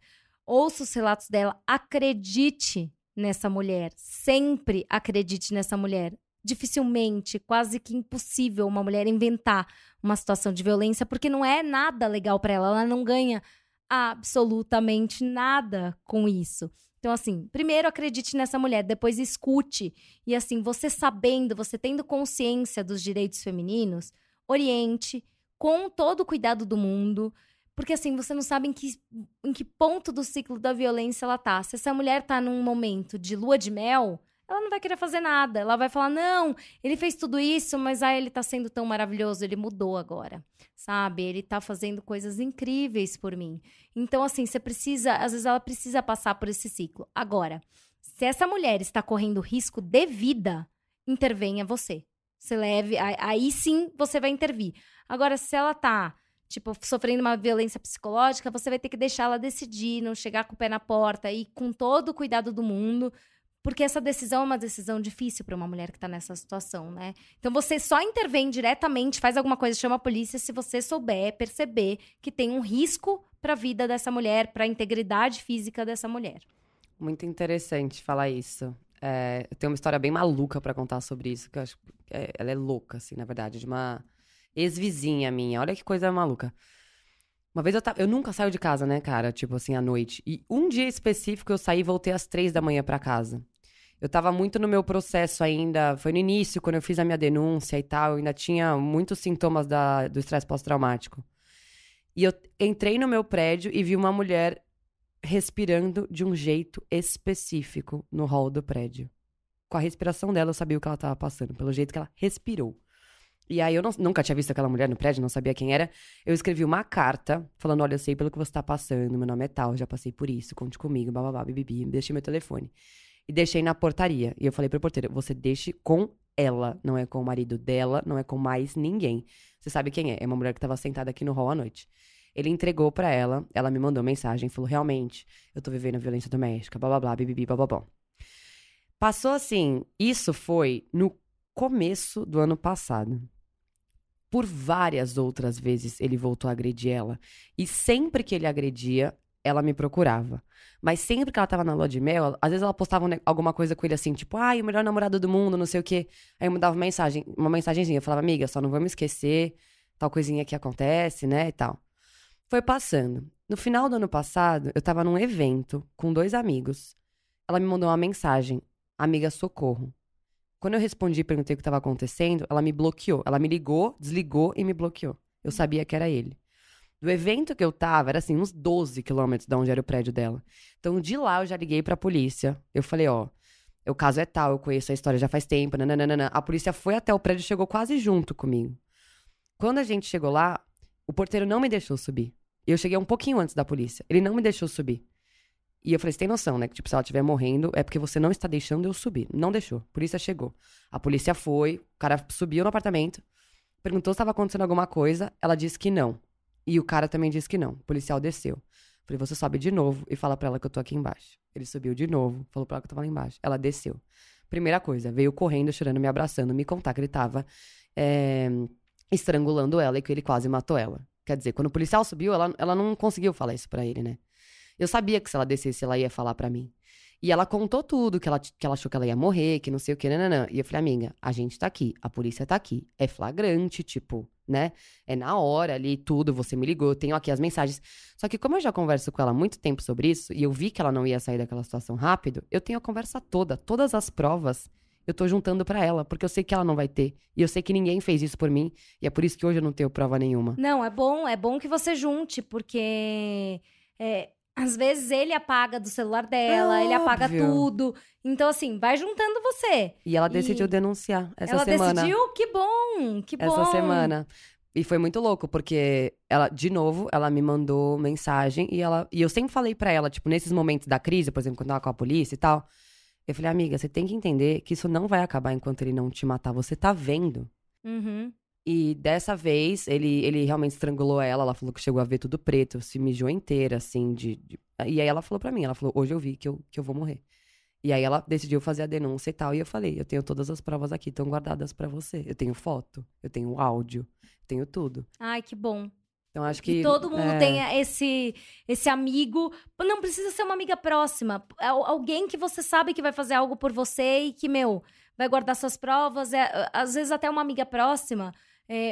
ouça os relatos dela, acredite nessa mulher, sempre acredite nessa mulher. Dificilmente, quase que impossível uma mulher inventar uma situação de violência, porque não é nada legal pra ela não ganha absolutamente nada com isso. Então, assim, primeiro acredite nessa mulher, depois escute. E assim, você sabendo, você tendo consciência dos direitos femininos, oriente com todo o cuidado do mundo. Porque assim, você não sabe em que ponto do ciclo da violência ela tá. Se essa mulher tá num momento de lua de mel, ela não vai querer fazer nada. Ela vai falar: não, ele fez tudo isso, mas ele tá sendo tão maravilhoso, ele mudou agora, sabe? Ele tá fazendo coisas incríveis por mim. Então, assim, às vezes ela precisa passar por esse ciclo. Agora, se essa mulher está correndo risco de vida, intervenha você. Aí sim você vai intervir. Agora, se ela tá, sofrendo uma violência psicológica, você vai ter que deixar ela decidir, não chegar com o pé na porta e com todo o cuidado do mundo. Porque essa decisão é uma decisão difícil para uma mulher que tá nessa situação, né? Então, você só intervém diretamente, faz alguma coisa, chama a polícia, se você souber, perceber que tem um risco para a vida dessa mulher, para a integridade física dessa mulher. Muito interessante falar isso. Eu tenho uma história bem maluca para contar sobre isso, que eu acho que ela é louca, assim, na verdade, de uma ex-vizinha minha. Olha que coisa maluca. Uma vez eu nunca saio de casa, né, cara? À noite. E um dia específico eu saí e voltei às 3 da manhã pra casa. Eu tava muito no meu processo ainda, foi no início, quando eu fiz a minha denúncia e tal, eu ainda tinha muitos sintomas do estresse pós-traumático. E eu entrei no meu prédio e vi uma mulher respirando de um jeito específico no hall do prédio. Com a respiração dela, eu sabia o que ela tava passando, pelo jeito que ela respirou. E aí, eu nunca tinha visto aquela mulher no prédio, não sabia quem era. Eu escrevi uma carta, falando, olha, eu sei pelo que você tá passando, meu nome é tal, já passei por isso, conte comigo, bababá, bibibi. Deixei meu telefone. E deixei na portaria. E eu falei pro porteiro, você deixe com ela, não é com o marido dela, não é com mais ninguém. Você sabe quem é? É uma mulher que tava sentada aqui no hall à noite. Ele entregou pra ela, ela me mandou mensagem, falou, realmente, eu tô vivendo violência doméstica, bababá, bibibi, bababá. Passou assim, isso foi no começo do ano passado. Por várias outras vezes ele voltou a agredir ela. E sempre que ele agredia, ela me procurava. Mas sempre que ela tava na lua de mel, às vezes ela postava alguma coisa com ele assim, tipo, ai, o melhor namorado do mundo, não sei o quê. Aí eu me dava uma mensagenzinha. Eu falava, amiga, só não vamos esquecer, tal coisinha que acontece, né, e tal. Foi passando. No final do ano passado, eu tava num evento com 2 amigos. Ela me mandou uma mensagem, amiga, socorro. Quando eu respondi e perguntei o que estava acontecendo, ela me bloqueou. Ela me ligou, desligou e me bloqueou. Eu sabia que era ele. Do evento que eu tava, era assim, uns 12 quilômetros de onde era o prédio dela. Então, de lá, eu já liguei pra polícia. Eu falei, ó, o caso é tal, eu conheço a história já faz tempo, nananana. A polícia foi até o prédio e chegou quase junto comigo. Quando a gente chegou lá, o porteiro não me deixou subir. Eu cheguei um pouquinho antes da polícia. Ele não me deixou subir. E eu falei, você tem noção, né? Que, tipo, se ela estiver morrendo, é porque você não está deixando eu subir. Não deixou. A polícia chegou. A polícia foi, o cara subiu no apartamento, perguntou se estava acontecendo alguma coisa, ela disse que não. E o cara também disse que não. O policial desceu. Falei, você sobe de novo e fala pra ela que eu tô aqui embaixo. Ele subiu de novo, falou pra ela que eu tava lá embaixo. Ela desceu. Primeira coisa, veio correndo, chorando, me abraçando, me contar que ele tava estrangulando ela e que ele quase matou ela. Quer dizer, quando o policial subiu, ela não conseguiu falar isso pra ele, né? Eu sabia que se ela descesse, ela ia falar pra mim. E ela contou tudo, que ela achou que ela ia morrer, que não sei o que, nananã. E eu falei, amiga, a gente tá aqui, a polícia tá aqui. É flagrante, tipo, né? É na hora ali, tudo, você me ligou, eu tenho aqui as mensagens. Só que como eu já converso com ela há muito tempo sobre isso, e eu vi que ela não ia sair daquela situação rápido, eu tenho a conversa toda, todas as provas, eu tô juntando pra ela, porque eu sei que ela não vai ter. E eu sei que ninguém fez isso por mim, e é por isso que hoje eu não tenho prova nenhuma. Não, é bom que você junte, porque... às vezes ele apaga do celular dela, ele apaga tudo. Então, assim, vai juntando você. E ela decidiu denunciar essa semana. Ela decidiu? Que bom, que bom. Essa semana. E foi muito louco, porque ela, de novo, ela me mandou mensagem e eu sempre falei pra ela, tipo, nesses momentos da crise, por exemplo, quando tava com a polícia e tal, eu falei, amiga, você tem que entender que isso não vai acabar enquanto ele não te matar. Você tá vendo. Uhum. E dessa vez, ele realmente estrangulou ela falou que chegou a ver tudo preto, se mijou inteira, assim, E aí ela falou pra mim, ela falou, hoje eu vi que eu vou morrer. E aí ela decidiu fazer a denúncia e tal, e eu falei, eu tenho todas as provas aqui, estão guardadas pra você. Eu tenho foto, eu tenho áudio, eu tenho tudo. Ai, que bom. Então acho que... E todo mundo tenha esse amigo, não precisa ser uma amiga próxima, alguém que você sabe que vai fazer algo por você e que, vai guardar suas provas, às vezes até uma amiga próxima...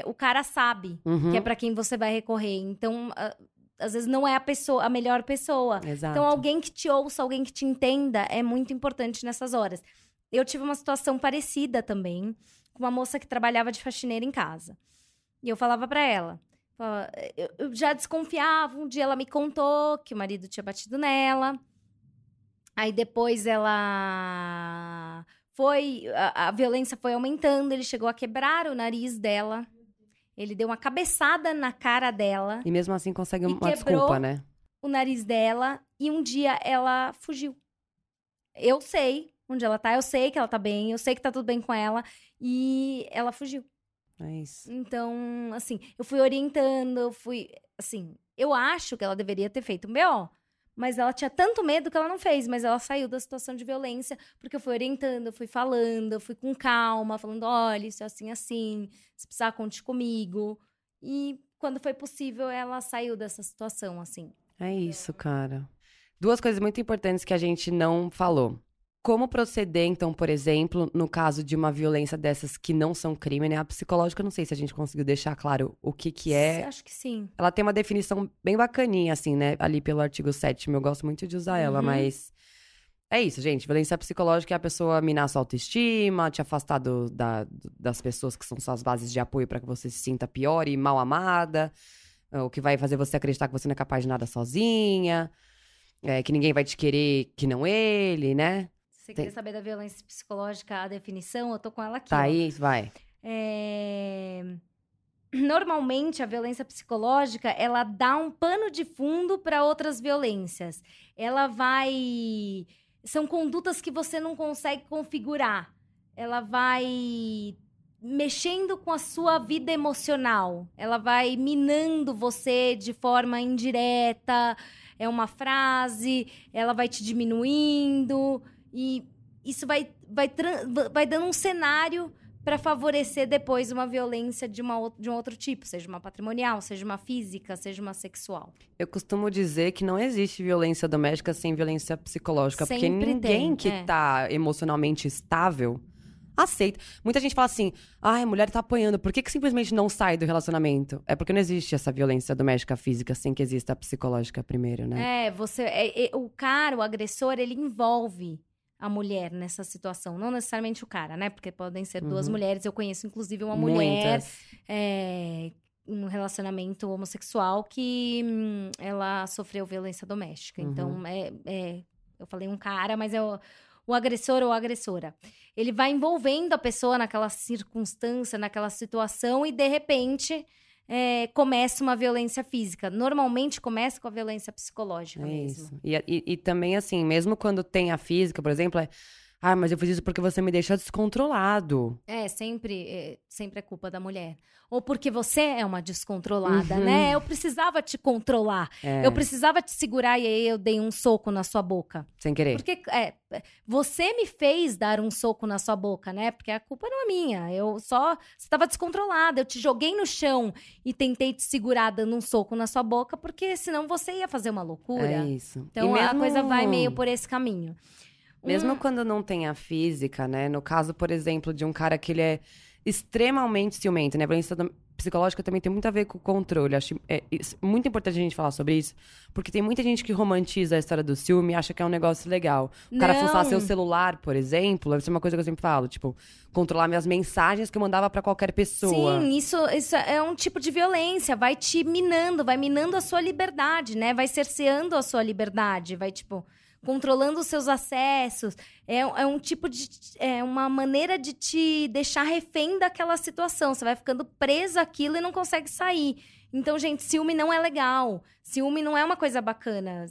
o cara sabe que é pra quem você vai recorrer. Então, às vezes não é a melhor pessoa. Exato. Então, alguém que te ouça, alguém que te entenda é muito importante nessas horas. Eu tive uma situação parecida também, com uma moça que trabalhava de faxineira em casa. E eu falava pra ela, eu já desconfiava, um dia ela me contou que o marido tinha batido nela. Aí depois ela... A violência foi aumentando, ele chegou a quebrar o nariz dela. Ele deu uma cabeçada na cara dela. E mesmo assim consegue uma desculpa, né? O nariz dela e um dia ela fugiu. Eu sei onde ela tá, eu sei que ela tá bem, eu sei que tá tudo bem com ela. E ela fugiu. É isso. Então, assim, eu fui orientando, eu acho que ela deveria ter feito um BO. Mas ela tinha tanto medo que ela não fez. Mas ela saiu da situação de violência porque eu fui orientando, eu fui falando, eu fui com calma, falando, olha, isso é assim, assim, se precisar, conte comigo. E quando foi possível, ela saiu dessa situação, assim. É isso, cara. 2 coisas muito importantes que a gente não falou. Como proceder, então, por exemplo, no caso de uma violência dessas que não são crime, né? A psicológica, eu não sei se a gente conseguiu deixar claro o que é. Acho que sim. Ela tem uma definição bem bacaninha, assim, né? Ali pelo artigo 7º, eu gosto muito de usar ela, mas... É isso, gente. Violência psicológica é a pessoa minar sua autoestima, te afastar das pessoas que são suas bases de apoio para que você se sinta pior e mal amada, o que vai fazer você acreditar que você não é capaz de nada sozinha... que ninguém vai te querer que não ele, né? Você quer saber da violência psicológica, a definição? Eu tô com ela aqui. Tá aí, vai. Normalmente, a violência psicológica, ela dá um pano de fundo para outras violências. Ela vai... São condutas que você não consegue configurar. Ela vai mexendo com a sua vida emocional. Ela vai minando você de forma indireta. É uma frase, ela vai te diminuindo. E isso vai dando um cenário para favorecer depois uma violência de um outro tipo, seja uma patrimonial, seja uma física, seja uma sexual. Eu costumo dizer que não existe violência doméstica sem violência psicológica, porque ninguém que tá emocionalmente estável aceita. Muita gente fala assim, a mulher tá apanhando, por que simplesmente não sai do relacionamento? É porque não existe essa violência doméstica física sem que exista a psicológica primeiro, né? O agressor, ele envolve a mulher nessa situação. Não necessariamente o cara, né? Porque podem ser duas mulheres. Eu conheço, inclusive, uma mulher um relacionamento homossexual que ela sofreu violência doméstica. Então, eu falei um cara, mas é o agressor ou a agressora. Ele vai envolvendo a pessoa naquela circunstância, naquela situação e, de repente... começa uma violência física. Normalmente começa com a violência psicológica mesmo. Isso. E também, assim, mesmo quando tem a física, por exemplo, mas eu fiz isso porque você me deixa descontrolado. Sempre é culpa da mulher. Ou porque você é uma descontrolada, né? Eu precisava te controlar. Eu precisava te segurar e aí eu dei um soco na sua boca. Sem querer. Porque você me fez dar um soco na sua boca, né? Porque a culpa não é minha. Você estava descontrolada. Eu te joguei no chão e tentei te segurar dando um soco na sua boca, porque senão você ia fazer uma loucura. É isso. Então a coisa vai meio por esse caminho. Mesmo quando não tem a física, né? No caso, por exemplo, de um cara que ele é extremamente ciumento, né? A violência psicológica também tem muito a ver com o controle. Acho muito importante a gente falar sobre isso, porque tem muita gente que romantiza a história do ciúme e acha que é um negócio legal. O cara fuçar seu celular, por exemplo, isso é uma coisa que eu sempre falo, tipo, controlar minhas mensagens que eu mandava pra qualquer pessoa. Sim, isso é um tipo de violência, vai te minando, vai minando a sua liberdade, né? Vai cerceando a sua liberdade, vai, tipo... controlando os seus acessos, um tipo de... É uma maneira de te deixar refém daquela situação. Você vai ficando preso àquilo e não consegue sair. Então, gente, ciúme não é legal. Ciúme não é uma coisa bacana.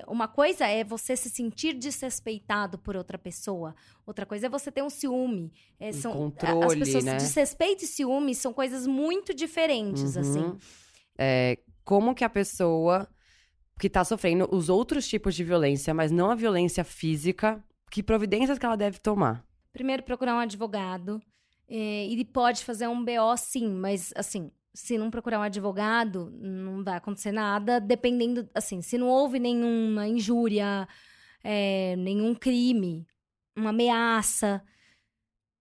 Uma coisa é você se sentir desrespeitado por outra pessoa. Outra coisa é você ter um ciúme. Controle, as pessoas, né? Desrespeito e ciúme são coisas muito diferentes, assim. Como que a pessoa... que tá sofrendo os outros tipos de violência, mas não a violência física, que providências que ela deve tomar? Primeiro, procurar um advogado. E pode fazer um BO, sim, mas, assim, se não procurar um advogado, não vai acontecer nada, dependendo, assim, se não houve nenhuma injúria, nenhum crime, uma ameaça,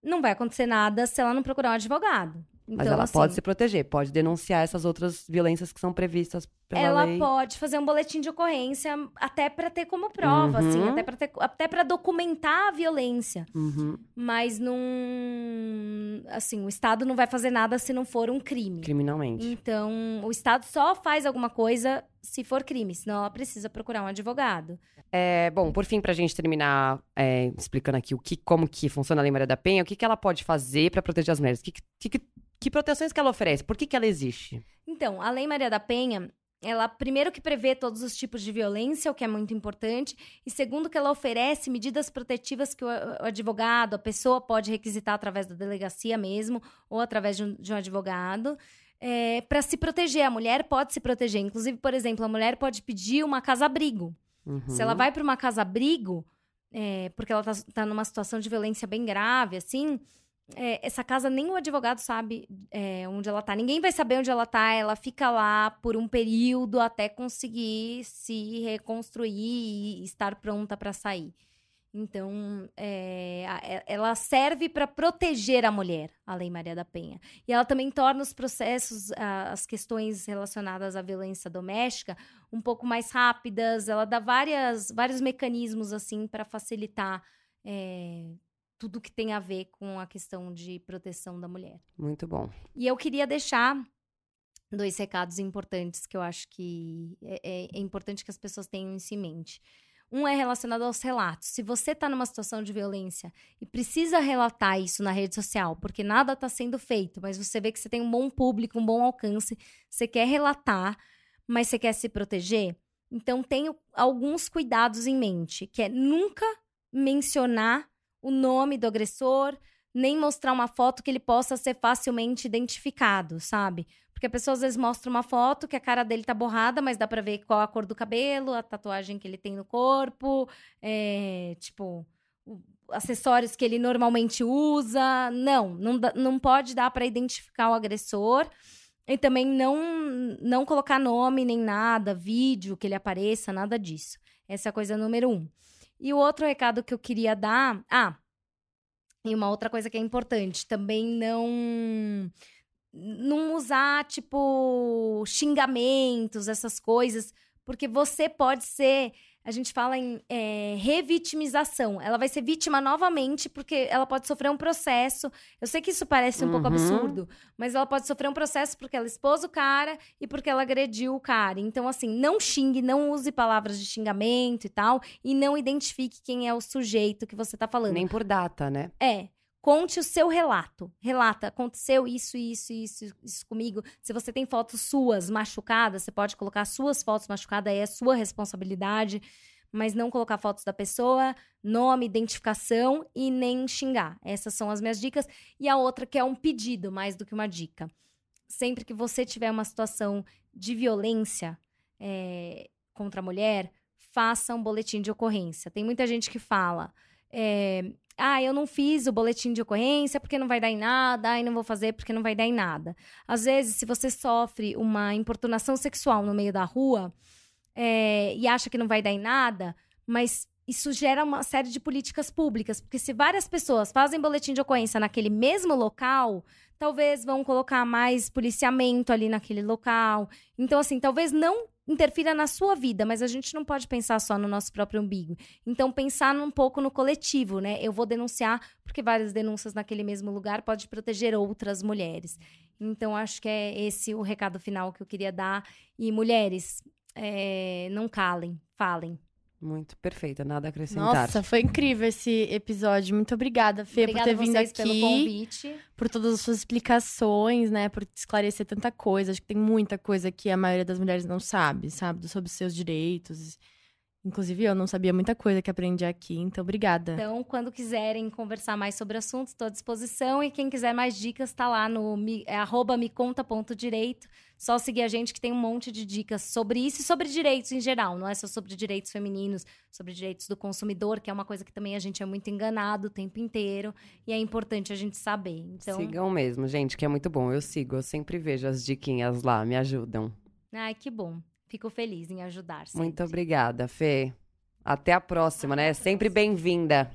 não vai acontecer nada se ela não procurar um advogado. Então, mas ela assim, pode se proteger, pode denunciar essas outras violências que são previstas pela lei. Ela pode fazer um boletim de ocorrência até para ter como prova, assim, até para documentar a violência. Mas não... Assim, o Estado não vai fazer nada se não for um crime. Criminalmente. Então, o Estado só faz alguma coisa se for crime, senão ela precisa procurar um advogado. Bom, por fim, pra gente terminar explicando aqui como que funciona a Lei Maria da Penha, o que ela pode fazer para proteger as mulheres? Que proteções que ela oferece? Por que ela existe? Então, a Lei Maria da Penha, ela, primeiro, que prevê todos os tipos de violência, o que é muito importante, e segundo, que ela oferece medidas protetivas que o advogado, a pessoa pode requisitar através da delegacia mesmo, ou através de um advogado, para se proteger. A mulher pode se proteger. Inclusive, por exemplo, a mulher pode pedir uma casa-abrigo. Se ela vai para uma casa-abrigo, porque ela tá numa situação de violência bem grave, assim... essa casa, nem o advogado sabe onde ela tá. Ninguém vai saber onde ela tá. Ela fica lá por um período até conseguir se reconstruir e estar pronta para sair. Então, ela serve para proteger a mulher, a Lei Maria da Penha. E ela também torna os processos, as questões relacionadas à violência doméstica, um pouco mais rápidas. Ela dá vários mecanismos, assim, para facilitar tudo que tem a ver com a questão de proteção da mulher. Muito bom. E eu queria deixar 2 recados importantes que eu acho que é importante que as pessoas tenham isso em mente. Um é relacionado aos relatos. Se você está numa situação de violência e precisa relatar isso na rede social, porque nada está sendo feito, mas você vê que você tem um bom público, um bom alcance, você quer relatar, mas você quer se proteger, então tenha alguns cuidados em mente, que é nunca mencionar o nome do agressor, nem mostrar uma foto que ele possa ser facilmente identificado, sabe? Porque a pessoa às vezes mostra uma foto que a cara dele tá borrada, mas dá pra ver qual a cor do cabelo, a tatuagem que ele tem no corpo, acessórios que ele normalmente usa. Não pode dar pra identificar o agressor. E também não colocar nome nem nada, vídeo que ele apareça, nada disso. Essa é a coisa número 1. E o outro recado que eu queria dar... e uma outra coisa que é importante, também não usar, xingamentos, essas coisas, porque você pode ser, a gente fala em revitimização. Ela vai ser vítima novamente, porque ela pode sofrer um processo. Eu sei que isso parece um pouco absurdo, mas ela pode sofrer um processo porque ela expôs o cara e porque ela agrediu o cara. Então, assim, não xingue, não use palavras de xingamento e tal, e não identifique quem é o sujeito que você tá falando. Nem por data, né? Conte o seu relato. Relata, aconteceu isso comigo. Se você tem fotos suas machucadas, você pode colocar suas fotos machucadas, aí é sua responsabilidade, mas não colocar fotos da pessoa, nome, identificação e nem xingar. Essas são as minhas dicas. E a outra que é um pedido, mais do que uma dica. Sempre que você tiver uma situação de violência contra a mulher, faça um boletim de ocorrência. Tem muita gente que fala... eu não fiz o boletim de ocorrência porque não vai dar em nada, não vou fazer porque não vai dar em nada. Às vezes, se você sofre uma importunação sexual no meio da rua e acha que não vai dar em nada, mas isso gera uma série de políticas públicas, porque se várias pessoas fazem boletim de ocorrência naquele mesmo local, talvez vão colocar mais policiamento ali naquele local. Então, assim, talvez não interfira na sua vida, mas a gente não pode pensar só no nosso próprio umbigo. Então, pensar um pouco no coletivo, né? Eu vou denunciar, porque várias denúncias naquele mesmo lugar pode proteger outras mulheres. Então, acho que é esse o recado final que eu queria dar. E, mulheres, não calem, falem. Muito perfeita, nada a acrescentar. Nossa, foi incrível esse episódio. Muito obrigada, Fê, por ter vindo aqui. Pelo convite. Por todas as suas explicações, né? Por esclarecer tanta coisa. Acho que tem muita coisa que a maioria das mulheres não sabe, sobre os seus direitos. Inclusive, eu não sabia muita coisa que aprendi aqui, então obrigada. Então, quando quiserem conversar mais sobre assuntos, estou à disposição. E quem quiser mais dicas, tá lá no @meconta.direito. Só seguir a gente que tem um monte de dicas sobre isso e sobre direitos em geral. Não é só sobre direitos femininos, sobre direitos do consumidor, que é uma coisa que também a gente é muito enganado o tempo inteiro. E é importante a gente saber. Então... Sigam mesmo, gente, que é muito bom. Eu sigo, eu sempre vejo as diquinhas lá, me ajudam. Ai, que bom. Fico feliz em ajudar sempre. Muito obrigada, Fê. Até a próxima, né? Sempre bem-vinda.